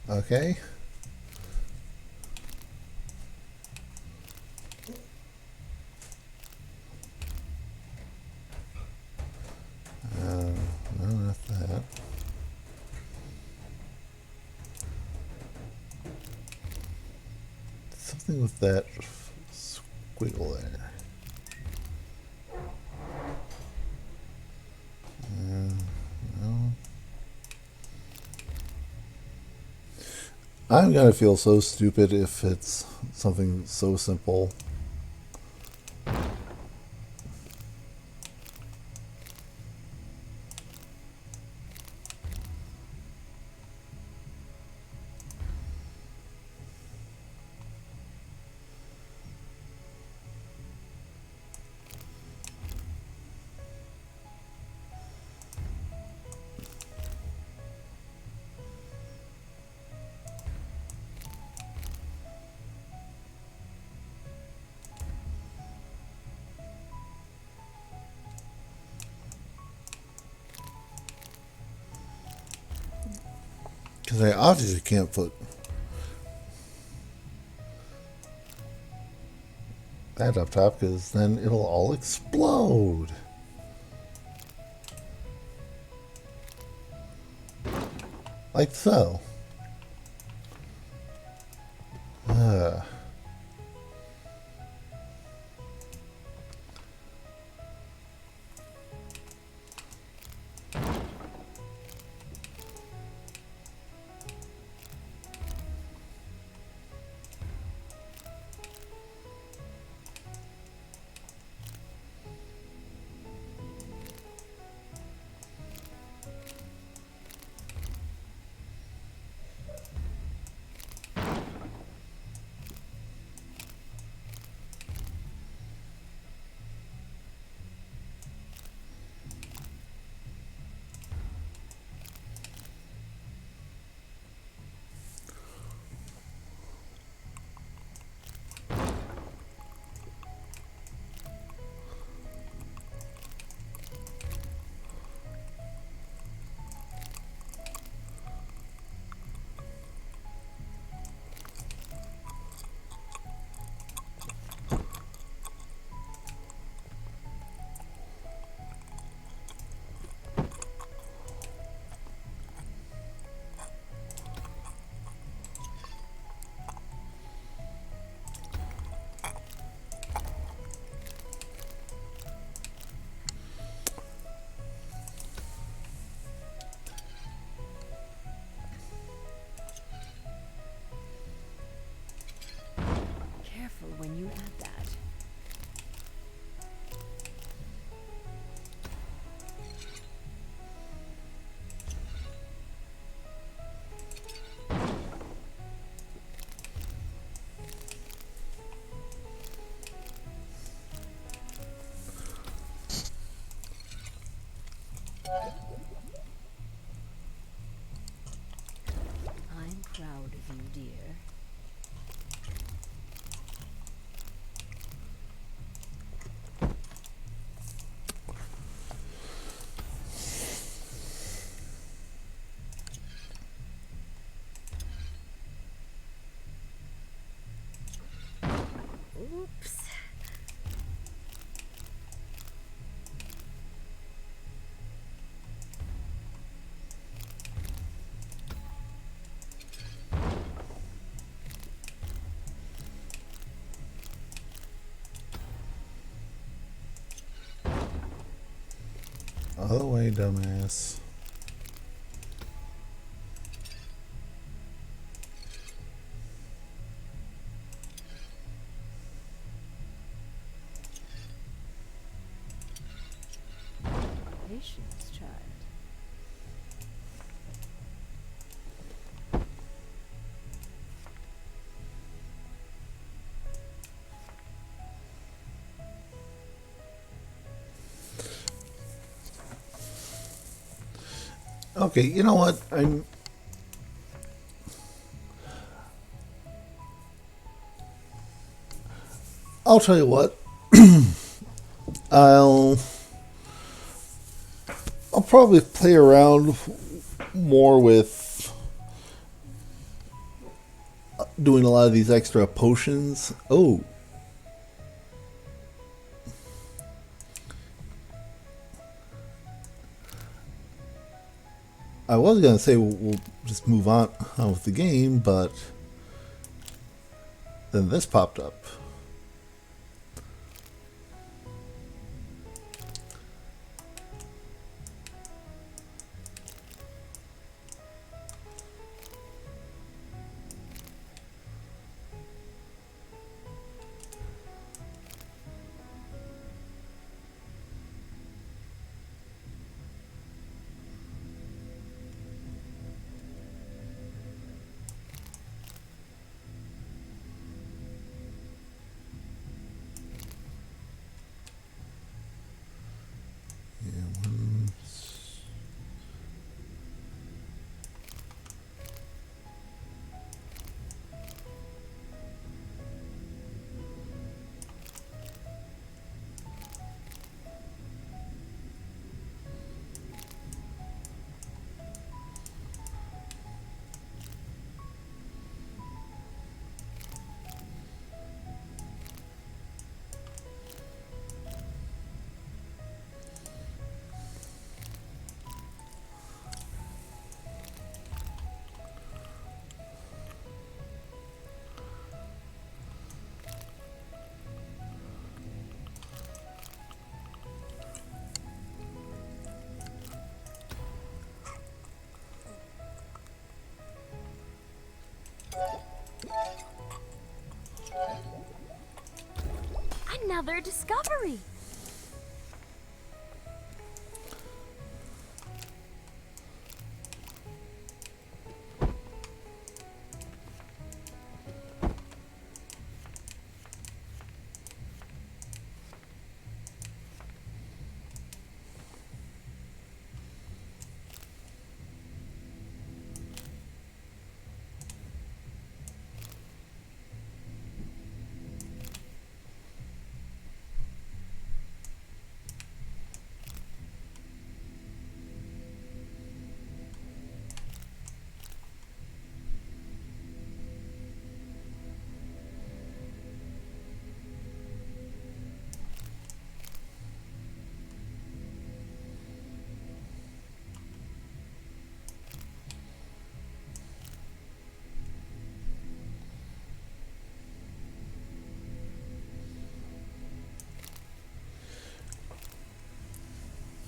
Okay. No, not that. Something with that squiggle there. No. I'm gonna feel so stupid if it's something so simple. Because I obviously can't put that up top, because then it'll all explode. Like so. Careful when you add that. I'm proud of you, dear. Oops. Other way, dumbass. Patience, child. Okay, you know what? I'll tell you what. I'll I'll probably play around more with doing a lot of these extra potions. Oh. I was going to say we'll just move on with the game, but then this popped up. Another discovery.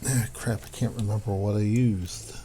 Ah, crap, I can't remember what I used.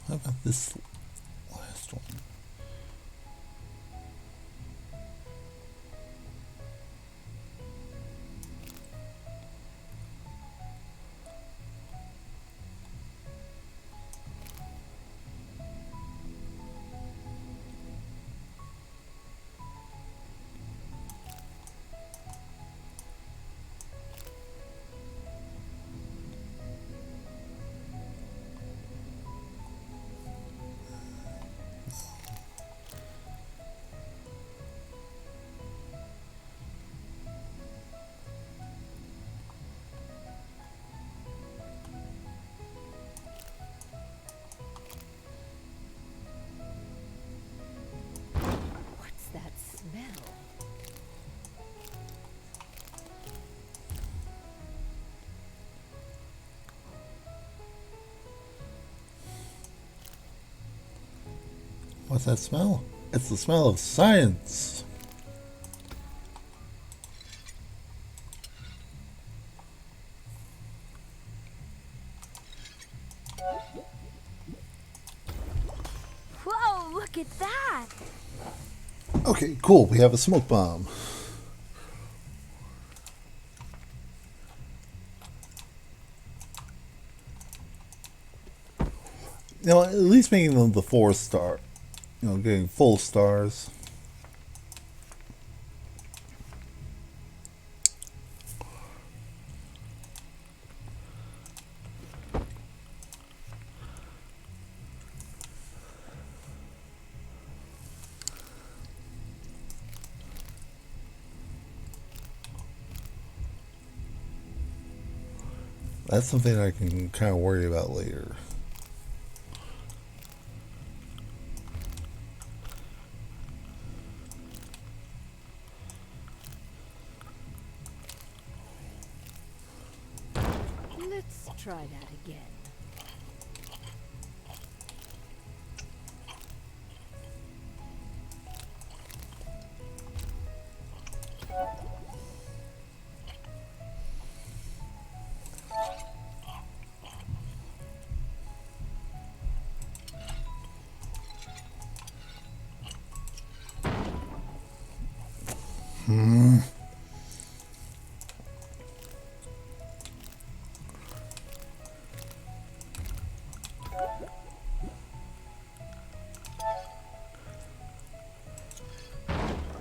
How about this last one? What's that smell? What's that smell? It's the smell of science. Whoa, look at that! Okay, cool. We have a smoke bomb. You know, at least making them the 4-star. You know, getting full stars. That's something I can kind of worry about later. Let's try that again.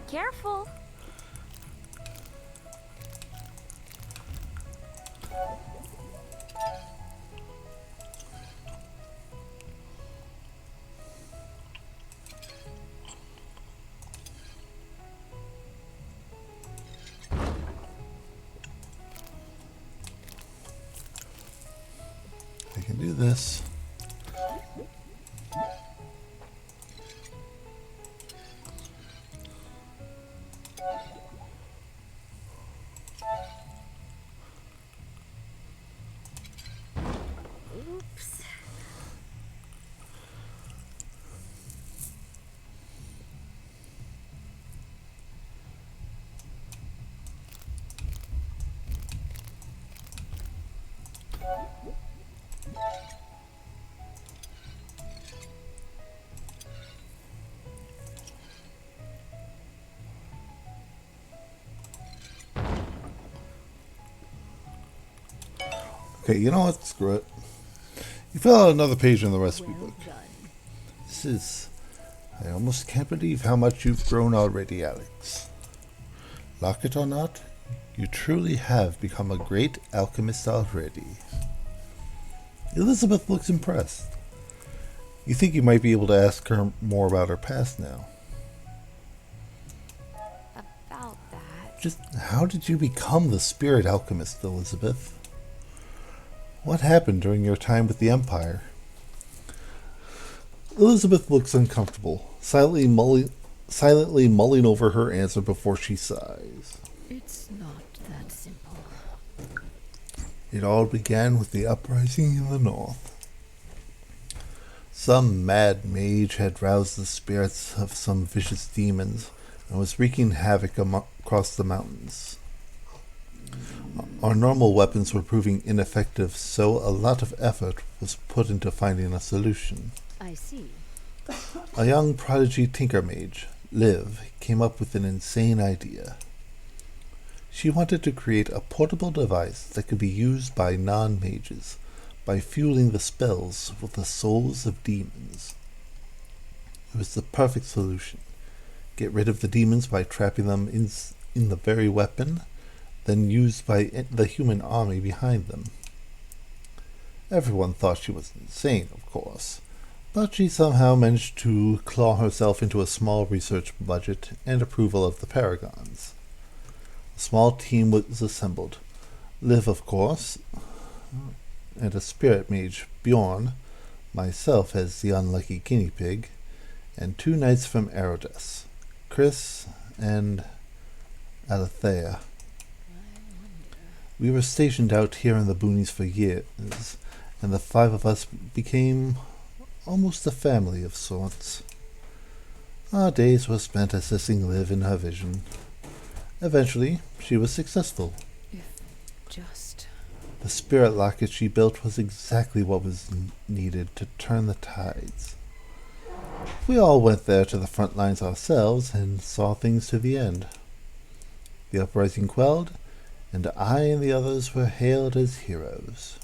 Careful. I can do this. Oops. Okay, you know what? Screw it. You fill out another page in the recipe Well book. done. This is... I almost can't believe how much you've grown already, Alex. Like it or not, you truly have become a great alchemist already. Elizabeth looks impressed. You think you might be able to ask her more about her past now. About that. Just how did you become the spirit alchemist, Elizabeth? What happened during your time with the Empire? Elizabeth looks uncomfortable, silently mulling over her answer before she sighs. It's not that simple. It all began with the uprising in the north. Some mad mage had roused the spirits of some vicious demons and was wreaking havoc across the mountains. Our normal weapons were proving ineffective, so a lot of effort was put into finding a solution. I see. A young prodigy tinker mage, Liv, came up with an insane idea. She wanted to create a portable device that could be used by non-mages by fueling the spells with the souls of demons. It was the perfect solution. Get rid of the demons by trapping them in the very weapon, then used by the human army behind them. Everyone thought she was insane, of course, but she somehow managed to claw herself into a small research budget and approval of the Paragons. A small team was assembled. Liv, of course, and a spirit mage, Bjorn, myself as the unlucky guinea pig, and 2 knights from Erodes, Chris and Alethea. We were stationed out here in the boonies for years, and the 5 of us became almost a family of sorts. Our days were spent assisting Liv in her vision. Eventually, she was successful. Just... The spirit locket she built was exactly what was needed to turn the tides. We all went there to the front lines ourselves and saw things to the end. The uprising quelled, and I and the others were hailed as heroes.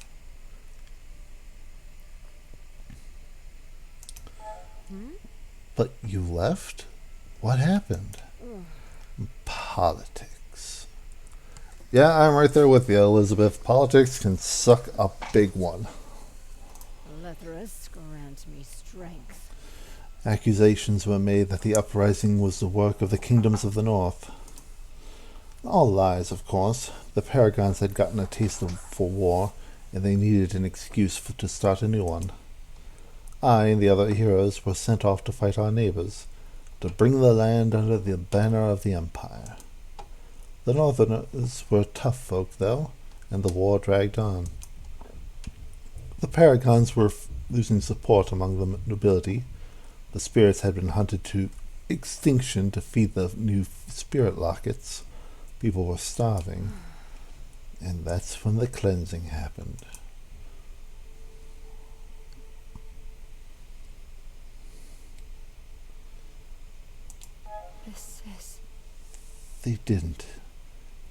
But you left? What happened? Politics. Yeah, I'm right there with you, Elizabeth. Politics can suck a big one. Lethrus, grant me strength. Accusations were made that the uprising was the work of the kingdoms of the north. All lies, of course. The Paragons had gotten a taste for war, and they needed an excuse to start a new one. I and the other heroes were sent off to fight our neighbors, to bring the land under the banner of the Empire. The Northerners were tough folk, though, and the war dragged on. The Paragons were losing support among the nobility. The spirits had been hunted to extinction to feed the new spirit lockets. People were starving. And that's when the cleansing happened. This is... They didn't.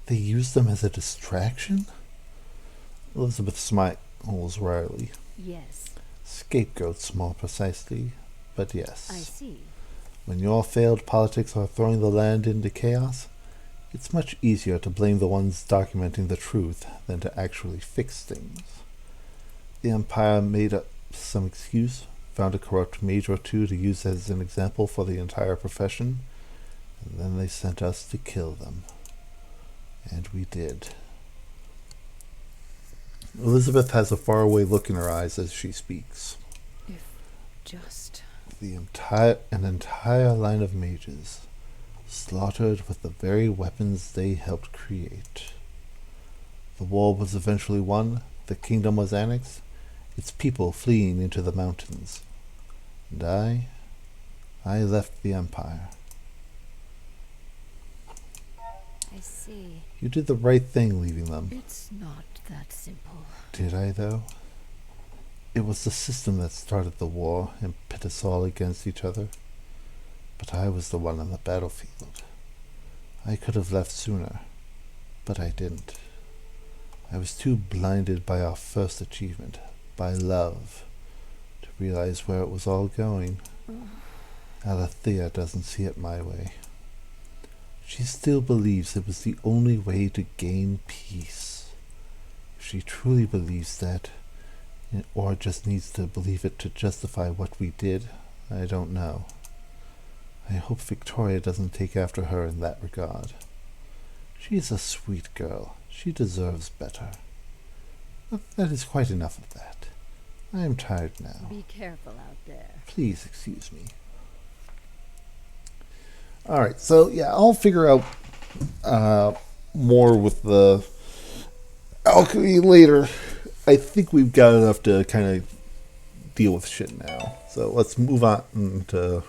They used them as a distraction? Elizabeth smiles wryly. Yes. Scapegoats, more precisely, but yes. I see. When your failed politics are throwing the land into chaos, it's much easier to blame the ones documenting the truth than to actually fix things. The Empire made up some excuse, found a corrupt mage or 2 to use as an example for the entire profession, and then they sent us to kill them. And we did. Elizabeth has a faraway look in her eyes as she speaks. If just... An entire line of mages, slaughtered with the very weapons they helped create. The war was eventually won, the kingdom was annexed, its people fleeing into the mountains. And I left the Empire. I see. You did the right thing leaving them. It's not that simple. Did I, though? It was the system that started the war and pit us all against each other. But I was the one on the battlefield. I could have left sooner, but I didn't. I was too blinded by our first achievement, by love, to realize where it was all going. Alethea doesn't see it my way. She still believes it was the only way to gain peace. If she truly believes that, or just needs to believe it to justify what we did, I don't know. I hope Victoria doesn't take after her in that regard. She is a sweet girl. She deserves better. But that is quite enough of that. I am tired now. Be careful out there. Please excuse me. Alright, so yeah, I'll figure out more with the alchemy later. I think we've got enough to kind of deal with shit now. So let's move on to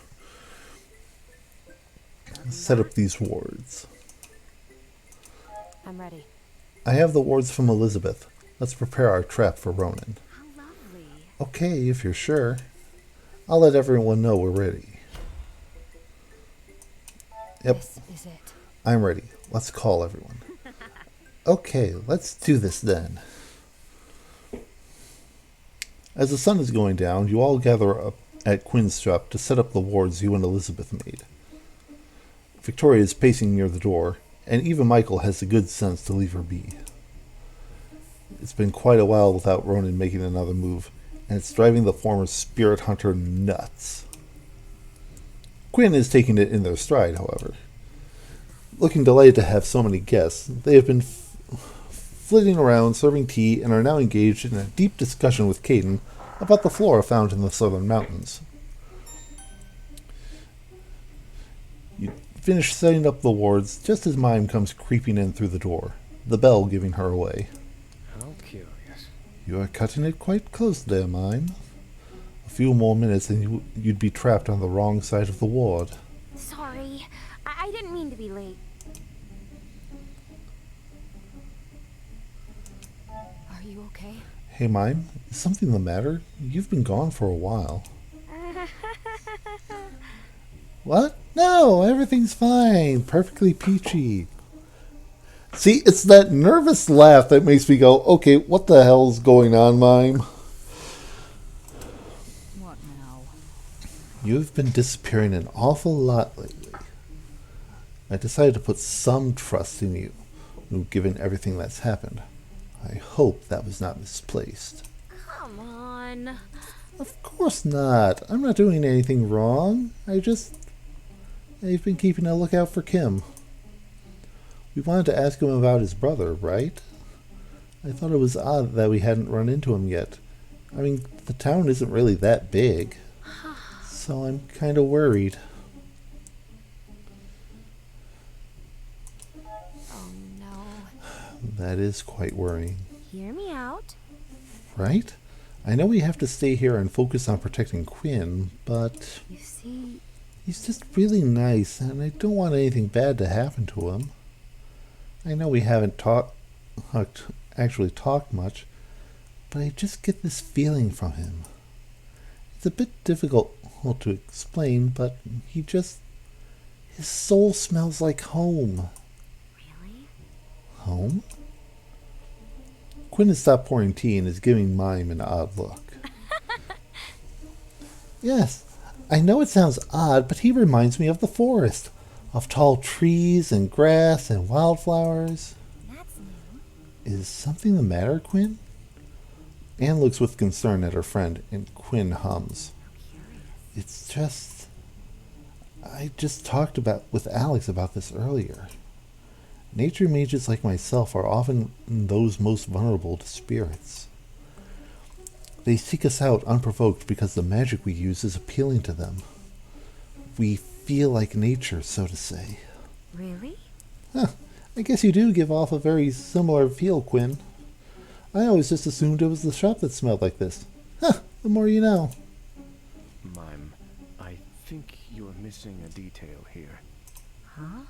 set up these wards. I'm ready. I have the wards from Elizabeth. Let's prepare our trap for Ronan. How lovely. Okay, if you're sure. I'll let everyone know we're ready. Yep, This is it. I'm ready. Let's call everyone. Okay, let's do this then. As the sun is going down, you all gather up at Quinn's shop to set up the wards you and Elizabeth made. Victoria is pacing near the door, and even Michael has the good sense to leave her be. It's been quite a while without Ronan making another move, and it's driving the former spirit hunter nuts. Quinn is taking it in their stride, however. Looking delighted to have so many guests, they have been flitting around, serving tea, and are now engaged in a deep discussion with Caden about the flora found in the southern mountains. You finish setting up the wards just as Mime comes creeping in through the door, the bell giving her away. How curious. You are cutting it quite close there, Mime. A few more minutes and you'd be trapped on the wrong side of the ward. Sorry. I didn't mean to be late. Are you okay? Hey, Mime, is something the matter? You've been gone for a while. What? No, everything's fine. Perfectly peachy. See, it's that nervous laugh that makes me go, okay, what the hell's going on, Mime? What now? You've been disappearing an awful lot lately. I decided to put some trust in you, given everything that's happened. I hope that was not misplaced. Come on. Of course not. I'm not doing anything wrong. I've been keeping a lookout for Kim. We wanted to ask him about his brother, right? I thought it was odd that we hadn't run into him yet. I mean, the town isn't really that big. So I'm kind of worried. Oh no. That is quite worrying. Hear me out. Right? I know we have to stay here and focus on protecting Quinn, but You see, he's just really nice, and I don't want anything bad to happen to him. I know we haven't actually talked much, but I just get this feeling from him. It's a bit difficult to explain, but his soul smells like home. really? Home? Quinn has stopped pouring tea and is giving Mime an odd look. Yes, I know it sounds odd, but he reminds me of the forest, of tall trees and grass and wildflowers. That's new. Is something the matter, Quinn? Anne looks with concern at her friend, and Quinn hums. It's just... I just talked with Alex about this earlier. Nature mages like myself are often those most vulnerable to spirits. They seek us out unprovoked because the magic we use is appealing to them. We feel like nature, so to say. Really? Huh, I guess you do give off a very similar feel, Quinn. I always just assumed it was the shop that smelled like this. Huh, the more you know. Mime, I think you're missing a detail here. Huh?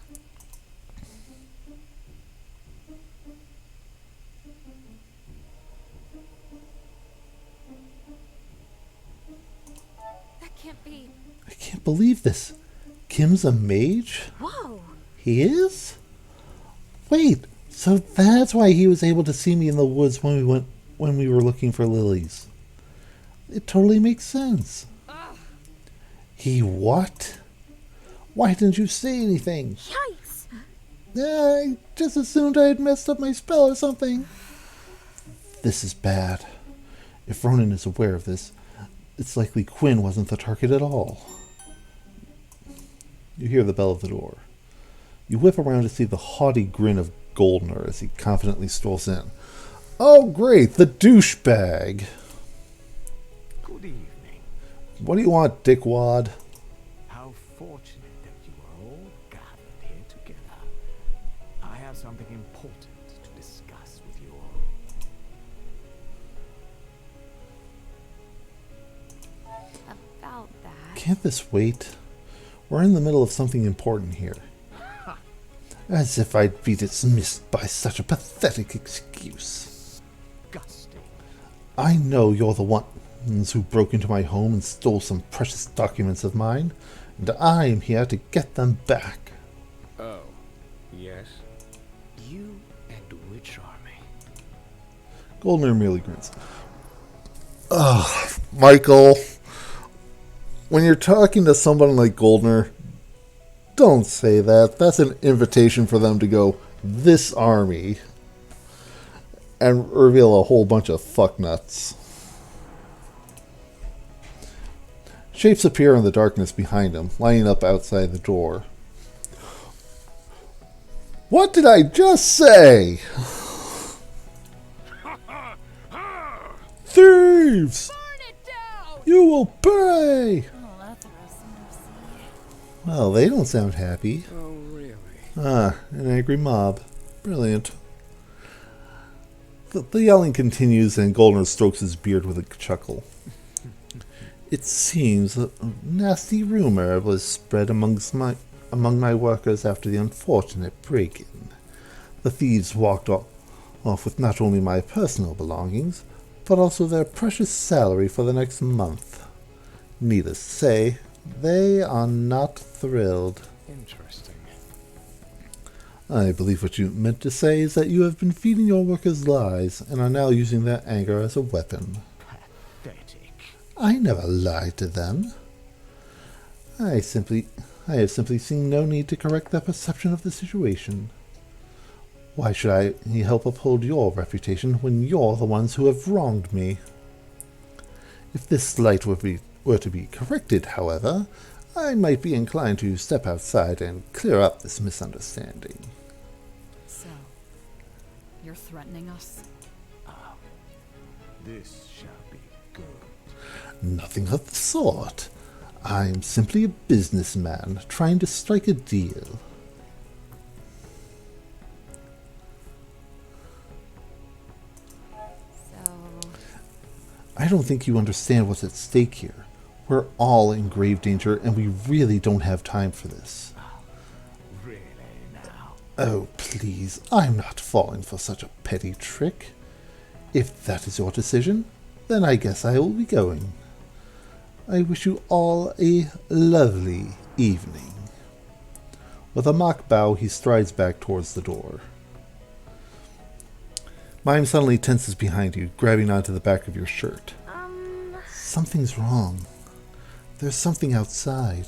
That can't be. I can't believe this. Kim's a mage? Whoa! He is? Wait, so that's why he was able to see me in the woods when we were looking for lilies. It totally makes sense. He what? Why didn't you say anything? Yikes! I just assumed I had messed up my spell or something. This is bad. If Ronan is aware of this, it's likely Quinn wasn't the target at all. You hear the bell of the door. You whip around to see the haughty grin of Goldner as he confidently strolls in. Oh, great, the douchebag. Good evening. What do you want, dickwad? How fortunate that you are all gathered here together. I have something important to discuss with you all. about that. Can't this wait? We're in the middle of something important here. As if I'd be dismissed by such a pathetic excuse. Disgusting. I know you're the ones who broke into my home and stole some precious documents of mine, and I am here to get them back. Oh, yes? You and which army? Goldner merely grins. Ugh, Michael. When you're talking to someone like Goldner, don't say that. That's an invitation for them to go, this army, and reveal a whole bunch of fucknuts. Shapes appear in the darkness behind him, lining up outside the door. What did I just say? Thieves! You will pay! Oh, that's mercy. Well, they don't sound happy. Oh, really? Ah, an angry mob. Brilliant. The yelling continues, and Goldner strokes his beard with a chuckle. It seems a nasty rumor was spread among my workers after the unfortunate break-in. The thieves walked off with not only my personal belongings, but also their precious salary for the next month. Needless to say, they are not thrilled. Interesting. I believe what you meant to say is that you have been feeding your workers lies and are now using their anger as a weapon. Pathetic. I never lied to them. I have simply seen no need to correct their perception of the situation. Why should I help uphold your reputation when you're the ones who have wronged me? If this slight were to be corrected, however, I might be inclined to step outside and clear up this misunderstanding. So, you're threatening us? This shall be good. Nothing of the sort. I'm simply a businessman trying to strike a deal. So, I don't think you understand what's at stake here. We're all in grave danger, and we really don't have time for this. Really now? Oh, please, I'm not falling for such a petty trick. If that is your decision, then I guess I will be going. I wish you all a lovely evening. With a mock bow, he strides back towards the door. Mime suddenly tenses behind you, grabbing onto the back of your shirt. Something's wrong. There's something outside.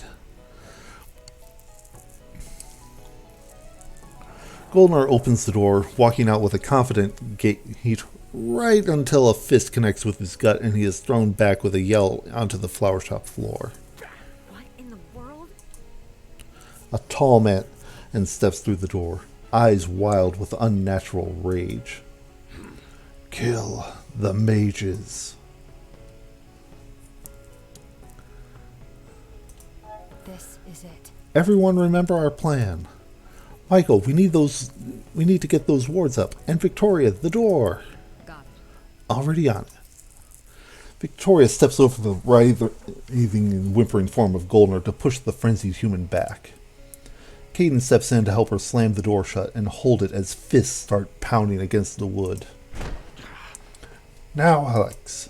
Goldner opens the door, walking out with a confident gait right until a fist connects with his gut and he is thrown back with a yell onto the flower shop floor. What in the world? A tall man steps through the door, eyes wild with unnatural rage. Kill the mages. This is it. Everyone remember our plan. Michael, we need to get those wards up. And Victoria, the door. Got it. Already on it. Victoria steps over the writhing and whimpering form of Goldner to push the frenzied human back. Caden steps in to help her slam the door shut and hold it as fists start pounding against the wood. Now, Alex.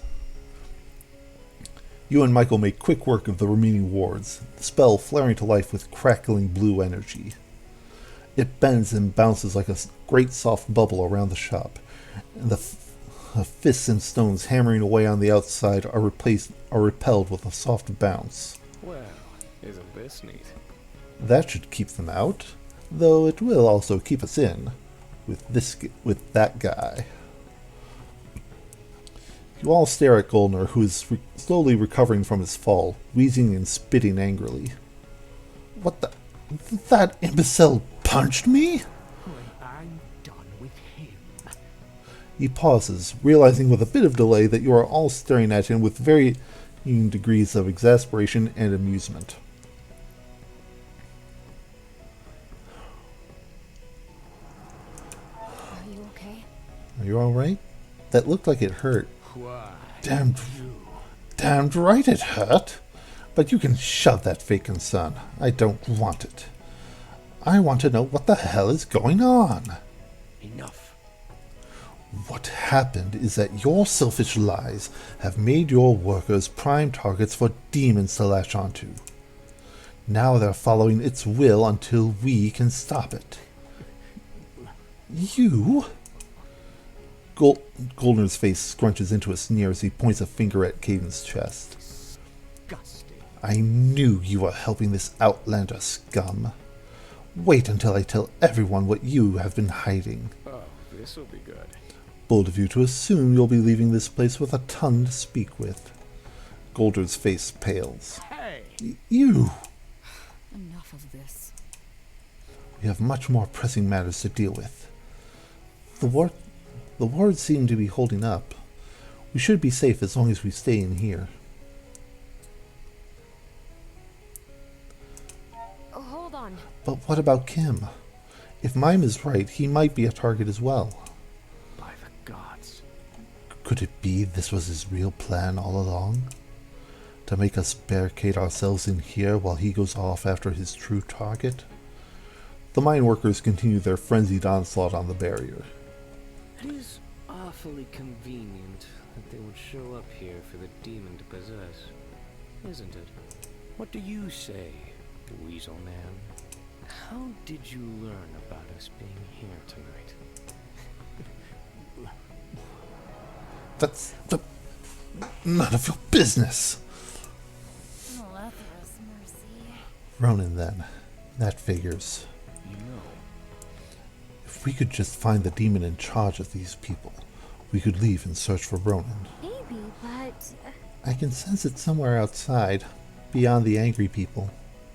You and Michael make quick work of the remaining wards, the spell flaring to life with crackling blue energy. It bends and bounces like a great soft bubble around the shop, and the fists and stones hammering away on the outside are repelled with a soft bounce. Well, isn't this neat? That should keep them out, though it will also keep us in, with that guy. You all stare at Goldner, who is slowly recovering from his fall, wheezing and spitting angrily. What the? That imbecile punched me? When I'm done with him. He pauses, realizing with a bit of delay that you are all staring at him with varying degrees of exasperation and amusement. are you okay? Are you alright? That looked like it hurt. Why? Damn damned right it hurt. But you can shove that fake concern. I don't want it. I want to know what the hell is going on. Enough. What happened is that your selfish lies have made your workers prime targets for demons to latch onto. Now they're following its will until we can stop it. You? Goldner's face scrunches into a sneer as he points a finger at Caden's chest. Disgusting. I knew you were helping this outlander scum. Wait until I tell everyone what you have been hiding. Oh, this'll be good. Bold of you to assume you'll be leaving this place with a tongue to speak with. Goldner's face pales. Hey! You! Enough of this. We have much more pressing matters to deal with. The wards seem to be holding up. We should be safe as long as we stay in here. Oh, hold on. But what about Kim? If Mime is right, he might be a target as well. By the gods. Could it be this was his real plan all along? To make us barricade ourselves in here while he goes off after his true target? The mine workers continue their frenzied onslaught on the barrier. It is awfully convenient that they would show up here for the demon to possess, isn't it? What do you say, Weasel Man? How did you learn about us being here tonight? That's none of your business. Leatherous mercy. Ronan, then. That figures. You know, If we could just find the demon in charge of these people, we could leave and search for Ronan. Maybe, but I can sense it somewhere outside, beyond the angry people.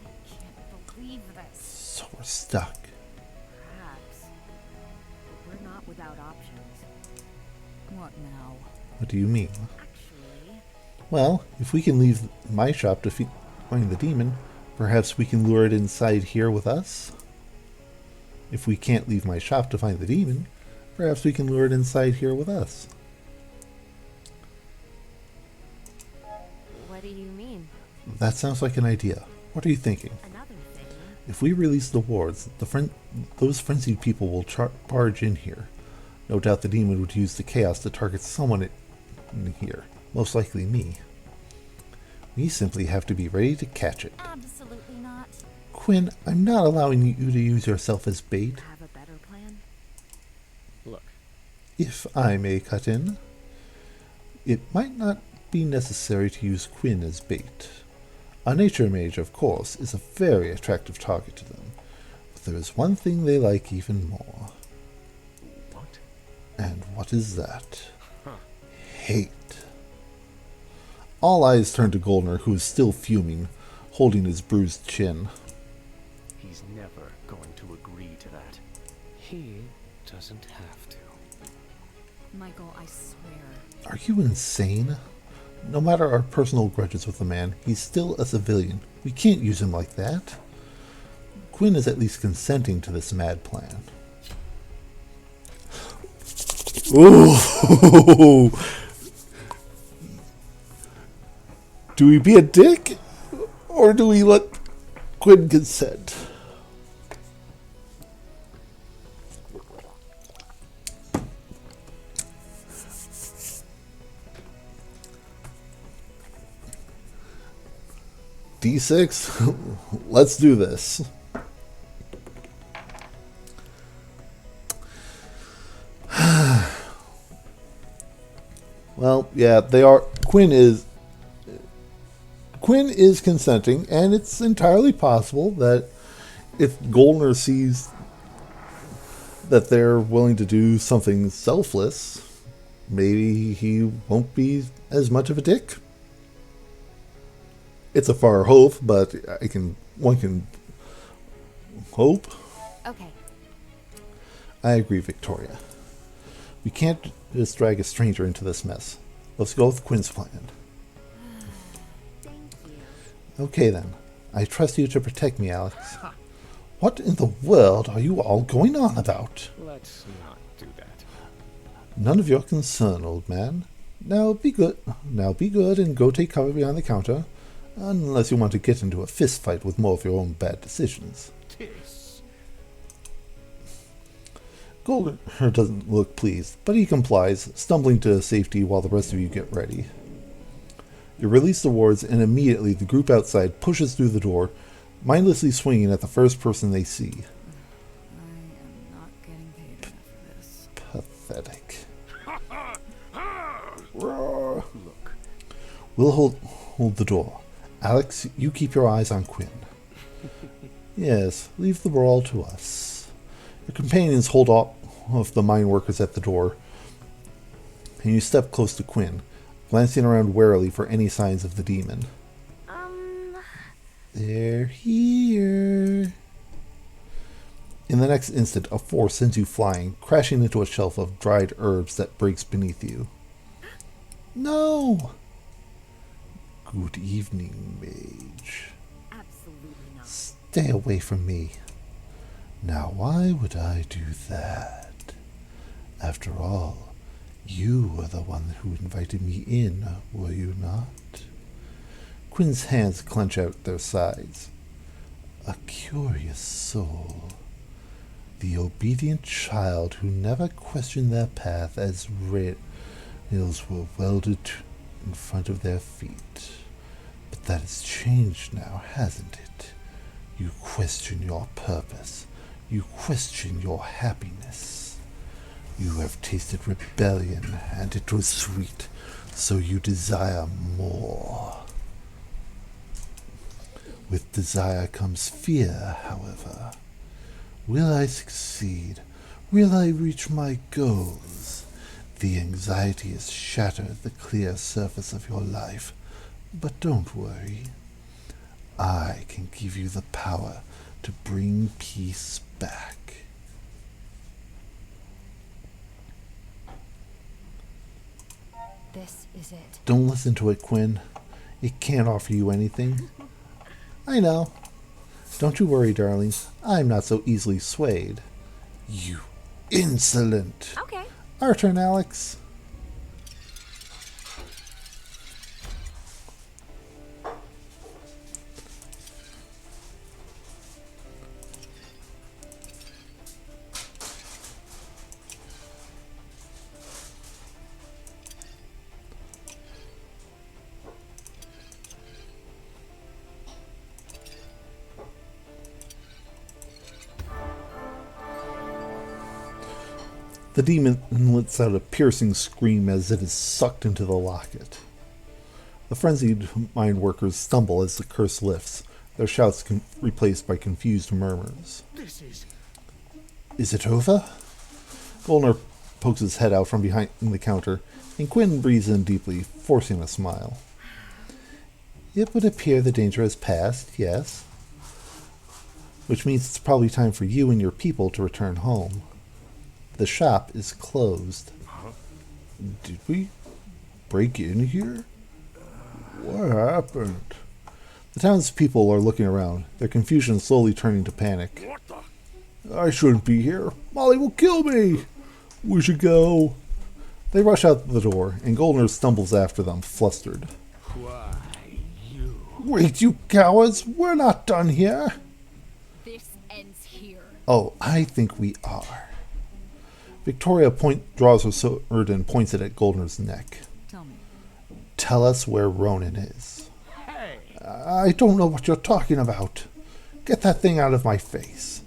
I can't believe this. So we're stuck. Perhaps. But we're not without options. What now? What do you mean? Actually, Well, if we can leave my shop to find the demon, perhaps we can lure it inside here with us? If we can't leave my shop to find the demon, perhaps we can lure it inside here with us. what do you mean? That sounds like an idea. What are you thinking? Another thing. If we release the wards, those frenzied people will barge in here. No doubt the demon would use the chaos to target someone in here, most likely me. We simply have to be ready to catch it. Absolutely not. Quinn, I'm not allowing you to use yourself as bait. Have a better plan? Look, If I may cut in, it might not be necessary to use Quinn as bait. A nature mage, of course, is a very attractive target to them, but there is one thing they like even more. what? And what is that? Huh. Hate. All eyes turn to Goldner, who is still fuming, holding his bruised chin. He's never going to agree to that. he doesn't have to. Michael, I swear. Are you insane? No matter our personal grudges with the man, he's still a civilian. We can't use him like that. Quinn is at least consenting to this mad plan. Ooh! Do we be a dick? Or do we let Quinn consent? D6? Let's do this. Well, yeah, they are. Quinn is consenting, and it's entirely possible that if Goldner sees that they're willing to do something selfless, maybe he won't be as much of a dick. It's a far hope, but one can hope. Okay. I agree, Victoria. We can't just drag a stranger into this mess. Let's go with Quinn's plan. Thank you. Okay then. I trust you to protect me, Alex. What in the world are you all going on about? Let's not do that. None of your concern, old man. Now be good. Now be good and go take cover behind the counter. Unless you want to get into a fist fight with more of your own bad decisions. Tis. Golden doesn't look pleased, but he complies, stumbling to safety while the rest of you get ready. You release the wards, and immediately the group outside pushes through the door, mindlessly swinging at the first person they see. I am not getting paid enough for this. Pathetic. Look, We'll hold the door. Alex, you keep your eyes on Quinn. Yes, leave the brawl to us. Your companions hold off of the mine workers at the door, and you step close to Quinn, glancing around warily for any signs of the demon. They're here. In the next instant, a force sends you flying, crashing into a shelf of dried herbs that breaks beneath you. No! Good evening, mage. Absolutely not. Stay away from me. Now, why would I do that? After all, you were the one who invited me in, were you not? Quinn's hands clench out their sides. A curious soul. The obedient child who never questioned their path as rails were welded in front of their feet. But that has changed now, hasn't it? You question your purpose. You question your happiness. You have tasted rebellion, and it was sweet, so you desire more. With desire comes fear, however. Will I succeed? Will I reach my goals? The anxiety has shattered the clear surface of your life, but don't worry. I can give you the power to bring peace back. This is it. Don't listen to it, Quinn. It can't offer you anything. I know. Don't you worry, darling. I'm not so easily swayed. You insolent. Okay. Our turn, Alex. The demon lets out a piercing scream as it is sucked into the locket. The frenzied mine workers stumble as the curse lifts, their shouts replaced by confused murmurs. This is... Is it over? Golner pokes his head out from behind the counter, and Quinn breathes in deeply, forcing a smile. It would appear the danger has passed, yes. Which means it's probably time for you and your people to return home. The shop is closed. Did we break in here? What happened? The townspeople are looking around, their confusion slowly turning to panic. What the... I shouldn't be here. Molly will kill me. We should go. They rush out the door, and Goldner stumbles after them, flustered. Why, you... Wait, you cowards! We're not done here! This ends here. Oh, I think we are. Victoria draws her sword and points it at Goldner's neck. Tell me. Tell us where Ronan is. Hey! I don't know what you're talking about. Get that thing out of my face.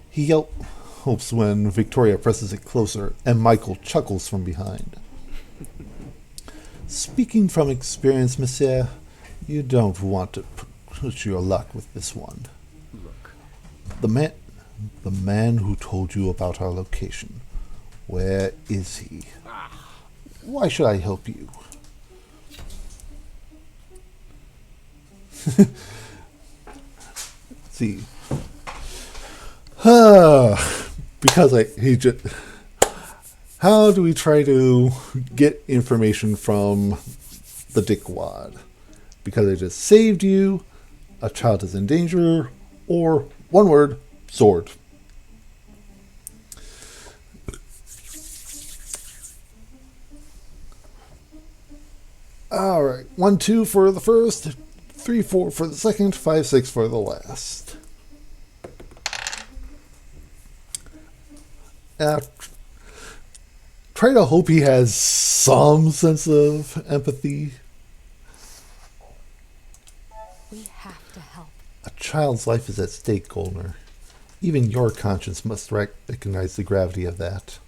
He yelps when Victoria presses it closer, and Michael chuckles from behind. Speaking from experience, monsieur, you don't want to push your luck with this one. look. The man who told you about our location. Where is he? Why should I help you? See. Because he just... How do we try to get information from the dickwad? Because I just saved you, a child is in danger, or, one word, sword. Alright, 1, 2 for the first, 3, 4 for the second, 5, 6 for the last. Try to hope he has some sense of empathy. We have to help. A child's life is at stake, Goldner. Even your conscience must recognize the gravity of that.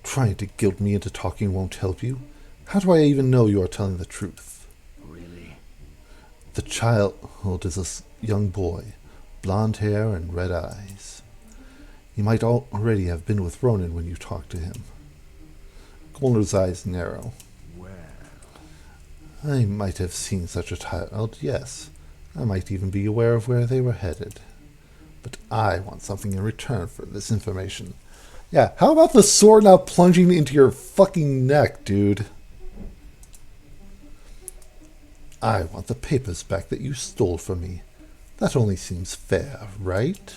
Trying to guilt me into talking won't help you. How do I even know you are telling the truth? Really? The child is a young boy, blonde hair and red eyes. He might already have been with Ronan when you talked to him. Goldner's eyes narrow. Well, I might have seen such a child, yes. I might even be aware of where they were headed. But I want something in return for this information. Yeah, how about the sword now plunging into your fucking neck, dude? I want the papers back that you stole from me. That only seems fair, right?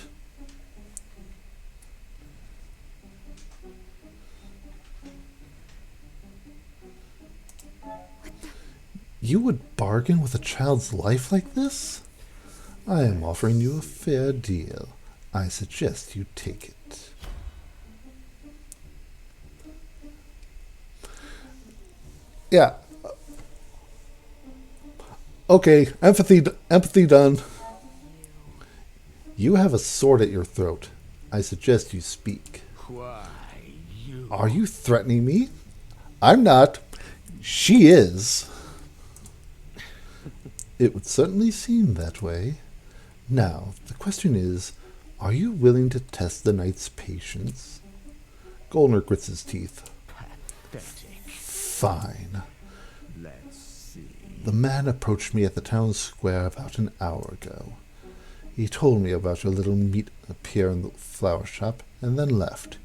You would bargain with a child's life like this? I am offering you a fair deal. I suggest you take it. Yeah. Okay, empathy done. You have a sword at your throat. I suggest you speak. Why, you... Are you threatening me? I'm not. She is. It would certainly seem that way. Now, the question is, are you willing to test the knight's patience? Goldner grits his teeth. Pathetic. Fine. Let's see. The man approached me at the town square about an hour ago. He told me about your little meet up here in the flower shop, and then left.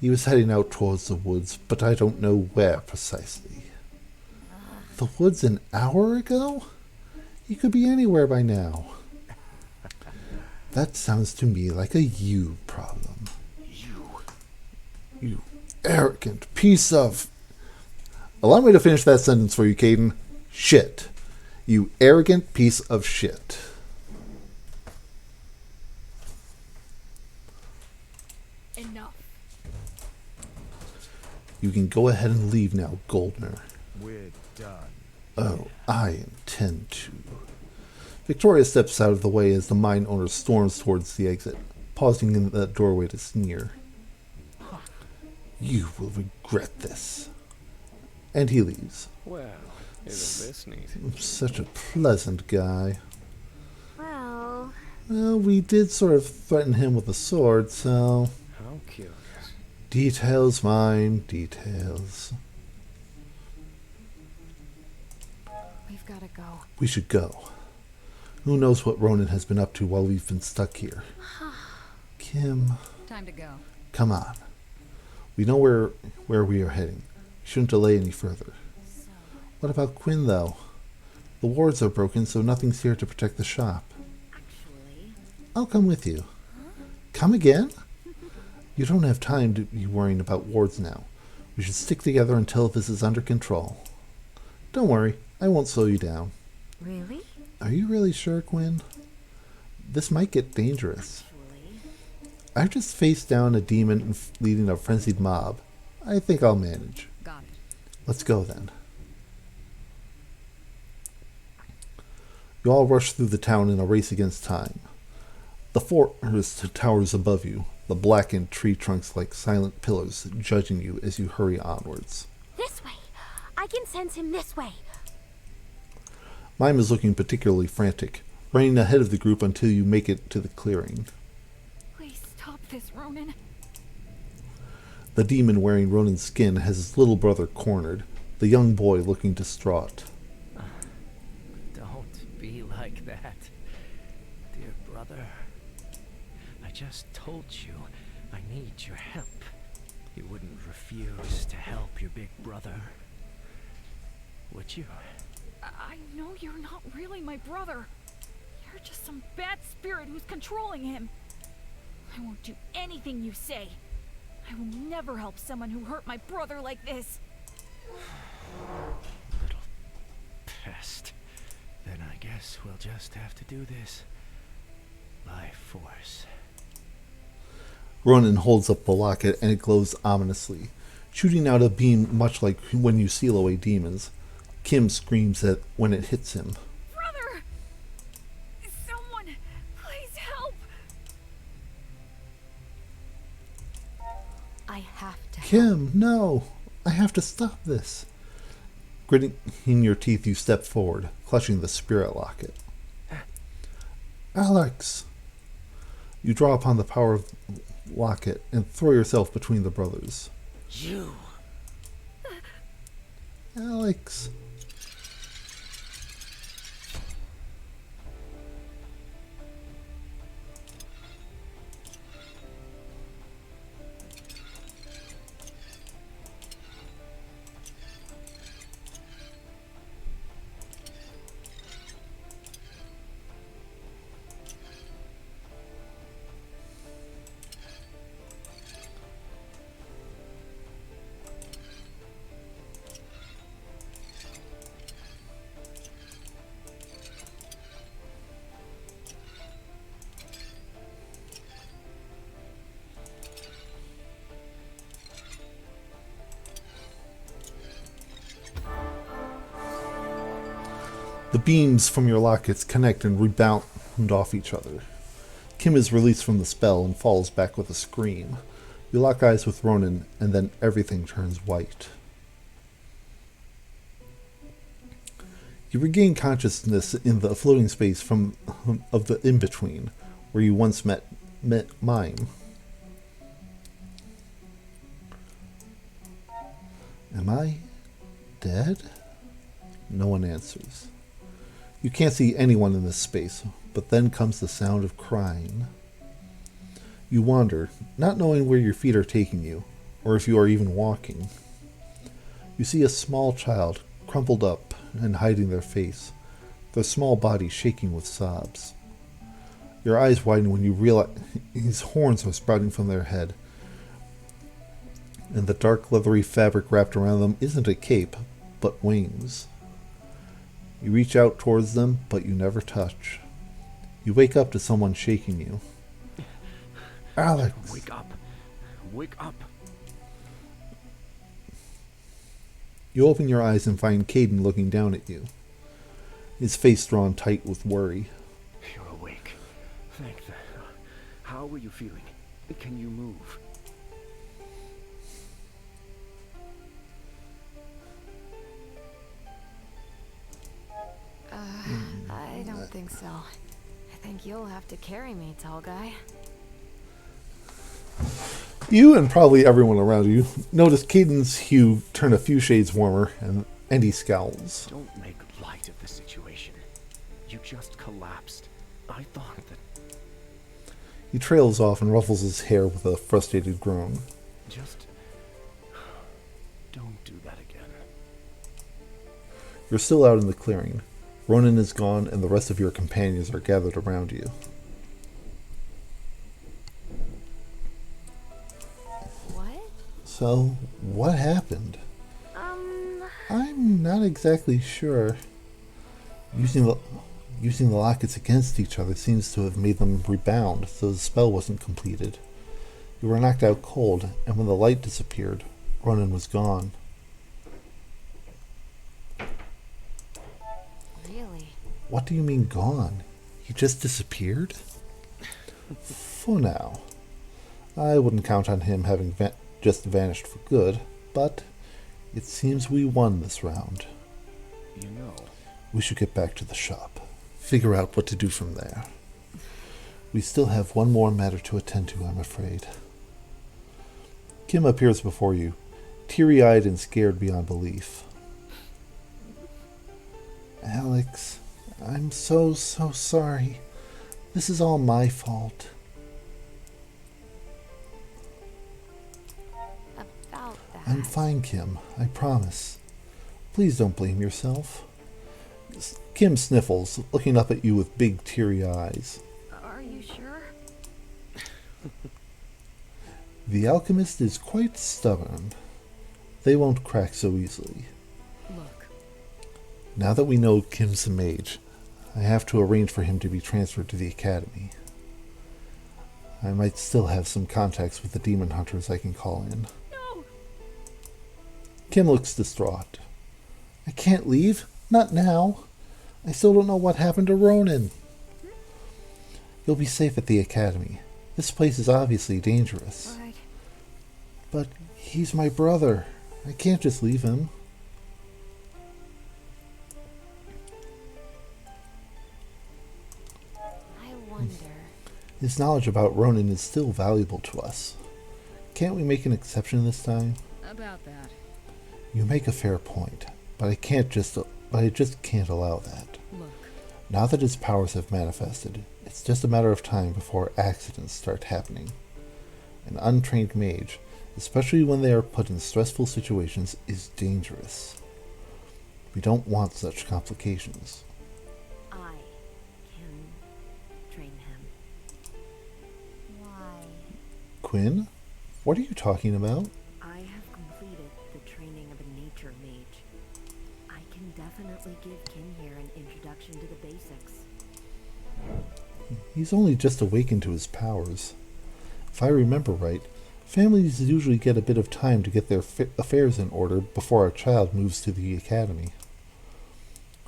He was heading out towards the woods, but I don't know where precisely. The woods an hour ago? He could be anywhere by now. That sounds to me like a you problem. You arrogant piece of... Allow me to finish that sentence for you, Caden. Shit. You arrogant piece of shit. Enough. You can go ahead and leave now, Goldner. We're done. Oh, I intend to. Victoria steps out of the way as the mine owner storms towards the exit, pausing in the doorway to sneer. You will regret this. And he leaves. Well, isn't this neat? Such a pleasant guy. Well, Well, we did sort of threaten him with a sword, so... How curious. Details, mine, details. We've got to go. We should go. Who knows what Ronan has been up to while we've been stuck here. Kim, Time to go. come on. We know where we are heading. We shouldn't delay any further. What about Quinn, though? The wards are broken, so nothing's here to protect the shop. Actually, I'll come with you. Come again? You don't have time to be worrying about wards now. We should stick together until this is under control. Don't worry, I won't slow you down. really? Are you really sure, Quinn? This might get dangerous. actually, I've just faced down a demon leading a frenzied mob. I think I'll manage. Got it. Let's go then. You all rush through the town in a race against time. The forest towers above you, the blackened tree trunks like silent pillars judging you as you hurry onwards. This way! I can sense him this way! Mime is looking particularly frantic, running ahead of the group until you make it to the clearing. Please stop this, Ronan. The demon wearing Ronan's skin has his little brother cornered, the young boy looking distraught. Don't be like that, dear brother. I just told you I need your help. You wouldn't refuse to help your big brother, would you? I know you're not really my brother. You're just some bad spirit who's controlling him. I won't do anything you say. I will never help someone who hurt my brother like this. Little pest. Then I guess we'll just have to do this by force. Ronan holds up the locket and it glows ominously, shooting out a beam much like when you seal away demons. Kim screams at when it hits him. Brother! Someone, please help! I have to. Kim, no! I have to stop this. Gritting your teeth, you step forward, clutching the spirit locket. Alex! You draw upon the power of the locket and throw yourself between the brothers. You! Alex! The beams from your lockets connect and rebound off each other. Kim is released from the spell and falls back with a scream. You lock eyes with Ronan, and then everything turns white. You regain consciousness in the floating space of the in-between, where you once met Mime. Am I dead? No one answers. You can't see anyone in this space, but then comes the sound of crying. You wander, not knowing where your feet are taking you, or if you are even walking. You see a small child, crumpled up and hiding their face, their small body shaking with sobs. Your eyes widen when you realize his horns are sprouting from their head, and the dark leathery fabric wrapped around them isn't a cape, but wings. You reach out towards them, but you never touch. You wake up to someone shaking you. Alex! Wake up! Wake up! You open your eyes and find Caden looking down at you, his face drawn tight with worry. You're awake. Thank the... How are you feeling? Can you move? I don't think so. I think you'll have to carry me, tall guy. You and probably everyone around you notice Caden's hue turn a few shades warmer, and he scowls. Don't make light of the situation. You just collapsed. I thought that... He trails off and ruffles his hair with a frustrated groan. Just... don't do that again. You're still out in the clearing. Ronan is gone, and the rest of your companions are gathered around you. What? So, what happened? I'm not exactly sure. Using the lockets against each other seems to have made them rebound, so the spell wasn't completed. You were knocked out cold, and when the light disappeared, Ronan was gone. Really? What do you mean gone? He just disappeared? For now. I wouldn't count on him having just vanished for good, but it seems we won this round. You know... We should get back to the shop. Figure out what to do from there. We still have one more matter to attend to, I'm afraid. Kim appears before you, teary-eyed and scared beyond belief. Alex, I'm so sorry. This is all my fault. About that. I'm fine, Kim. I promise. Please don't blame yourself. Kim sniffles, looking up at you with big, teary eyes. Are you sure? The alchemist is quite stubborn. They won't crack so easily. Now that we know Kim's a mage, I have to arrange for him to be transferred to the academy. I might still have some contacts with the demon hunters I can call in. No! Kim looks distraught. I can't leave. Not now. I still don't know what happened to Ronan. You'll be safe at the academy. This place is obviously dangerous. But he's my brother. I can't just leave him. I wonder. His knowledge about Ronan is still valuable to us. Can't we make an exception this time? About that. You make a fair point, but I just can't allow that. Look, Now that his powers have manifested, it's just a matter of time before accidents start happening. An untrained mage, especially when they are put in stressful situations, is dangerous. We don't want such complications. I can train him. Why? Quinn? What are you talking about? I have completed the training of a nature mage. I can definitely give Kin here an introduction to the basics. He's only just awakened to his powers. If I remember right, families usually get a bit of time to get their affairs in order before a child moves to the academy.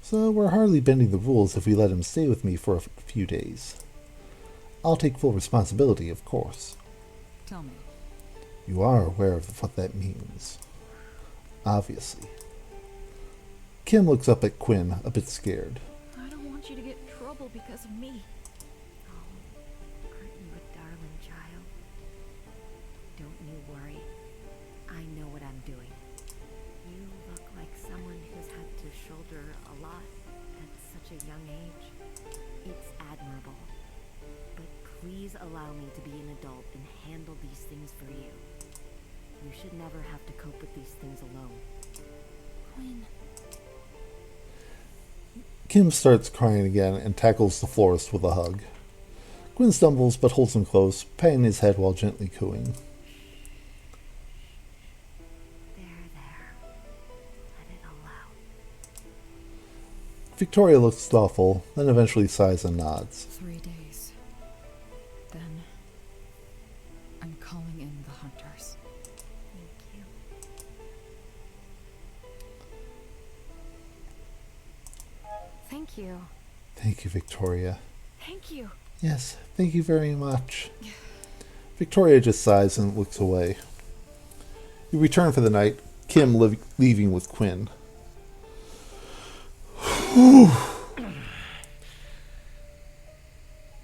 So we're hardly bending the rules if we let him stay with me for a few days. I'll take full responsibility, of course. tell me. You are aware of what that means. Obviously. Kim looks up at Quinn, a bit scared. I don't want you to get in trouble because of me. Oh, aren't you a darling child? Don't you worry. I know what I'm doing. You look like someone who's had to shoulder a lot at such a young age. It's admirable. But please allow me to be an adult and handle these things for you. You should never have to cope with these things alone. Quinn. Kim starts crying again and tackles the florist with a hug. Quinn stumbles but holds him close, patting his head while gently cooing. There. Let it all out. Victoria looks thoughtful, then eventually sighs and nods. 3 days. Then I'm calling in the hunters. Thank you. Thank you. Thank you, Victoria. Thank you. Yes, thank you very much. Victoria just sighs and looks away. You return for the night, Kim leaving with Quinn.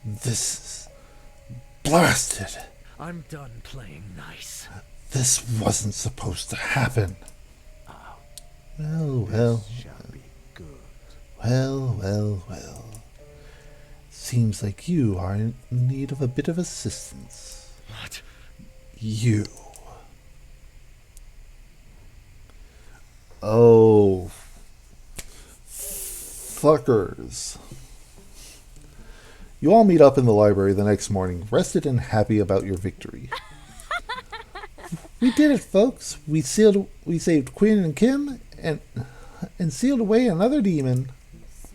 This is blasted. I'm done playing nice. This wasn't supposed to happen. Well. Shall be good. Well. Seems like you are in need of a bit of assistance. What? You. Oh. Fuckers. You all meet up in the library the next morning, rested and happy about your victory. We did it, folks. We saved Quinn and Kim and sealed away another demon. So,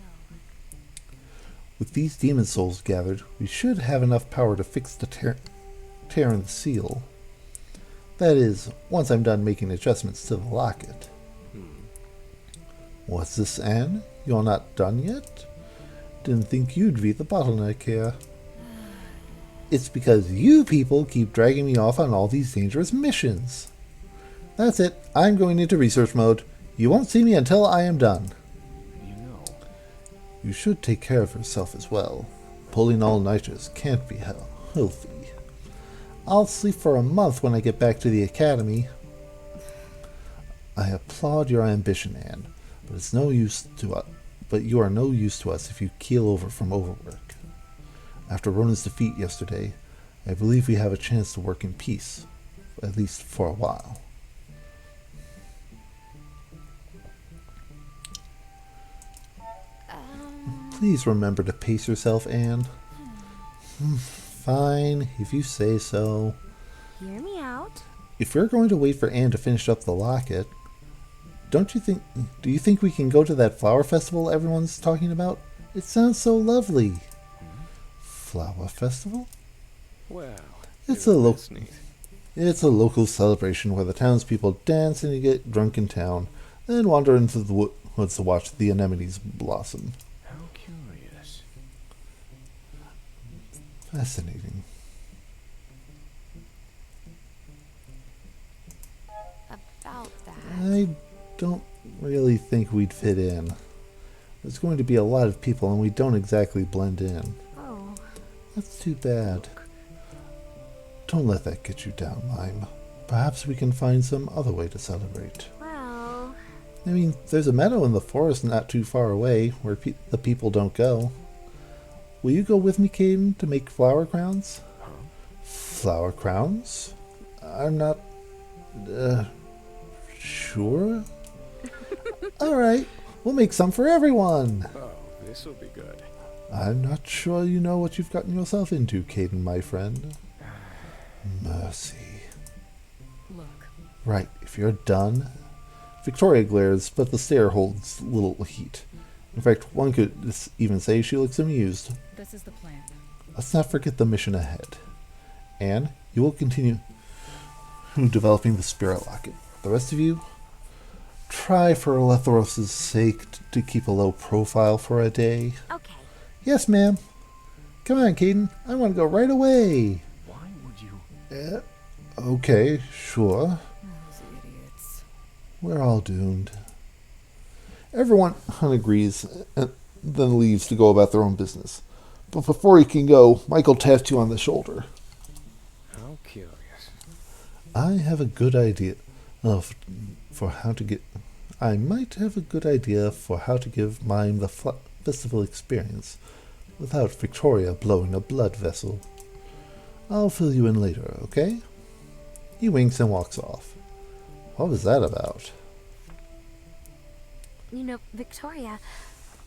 With these demon souls gathered, we should have enough power to fix the tear in the seal. That is, once I'm done making adjustments to the locket. What's this, Anne? You're not done yet? Didn't think you'd be the bottleneck here. It's because you people keep dragging me off on all these dangerous missions. That's it. I'm going into research mode. You won't see me until I am done. You know, You should take care of yourself as well. Pulling all-nighters can't be healthy. I'll sleep for a month when I get back to the academy. I applaud your ambition, Anne, but it's no use to us. But you are no use to us if you keel over from overwork. After Ronan's defeat yesterday, I believe we have a chance to work in peace, at least for a while. Please remember to pace yourself, Anne. Fine, if you say so. Hear me out. If you're going to wait for Anne to finish up the locket, Do you think we can go to that flower festival everyone's talking about? It sounds so lovely. Flower festival? Well, It's isn't a this neat? It's a local celebration where the townspeople dance and get drunk in town, then wander into the woods to watch the anemones blossom. How curious. Fascinating. About that. I don't really think we'd fit in. There's going to be a lot of people and we don't exactly blend in. Oh, That's too bad. Don't let that get you down, Mime. Perhaps we can find some other way to celebrate. Well, I mean, there's a meadow in the forest not too far away where the people don't go. Will you go with me, Caden, to make flower crowns? Huh? Flower crowns? I'm not... sure? Alright, we'll make some for everyone! Oh, this'll be good. I'm not sure you know what you've gotten yourself into, Caden, my friend. Mercy. Look, Right, if you're done... Victoria glares, but the stare holds little heat. In fact, one could even say she looks amused. this is the plan. Let's not forget the mission ahead. Anne, you will continue developing the spirit locket. The rest of you, try for Lethros' sake to keep a low profile for a day. okay. Yes, ma'am. Come on, Caden. I want to go right away. Why would you? Okay, sure. Those idiots. We're all doomed. Everyone agrees and then leaves to go about their own business. But before he can go, Michael taps you on the shoulder. How curious. I have a good idea for how to get. I might have a good idea for how to give Mime the festival experience without Victoria blowing a blood vessel. I'll fill you in later, okay? He winks and walks off. What was that about? You know, Victoria,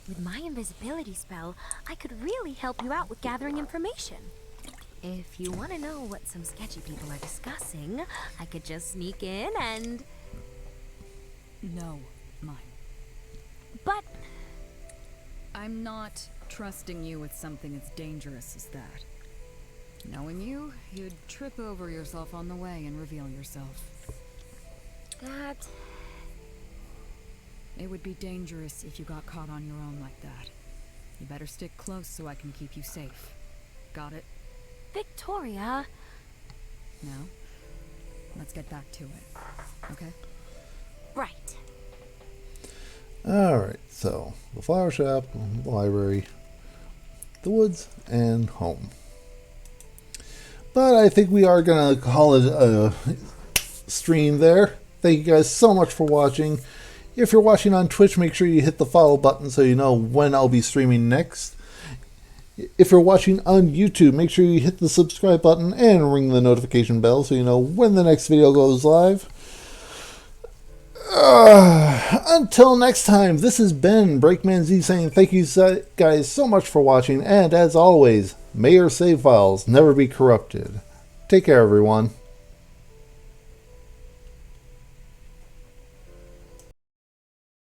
with my invisibility spell, I could really help you out with gathering information. If you want to know what some sketchy people are discussing, I could just sneak in and... No, mine. But I'm not trusting you with something as dangerous as that. Knowing you, you'd trip over yourself on the way and reveal yourself. that... It would be dangerous if you got caught on your own like that. You better stick close so I can keep you safe. Got it? Victoria... Now, let's get back to it. Okay? Right. Alright, so the flower shop, the library, the woods, and home. But I think we are going to call it a stream there. Thank you guys so much for watching. If you're watching on Twitch, make sure you hit the follow button so you know when I'll be streaming next. If you're watching on YouTube, make sure you hit the subscribe button and ring the notification bell so you know when the next video goes live. Until next time, this has been Breakman Z saying thank you guys so much for watching, and as always, may your save files never be corrupted. Take care, everyone.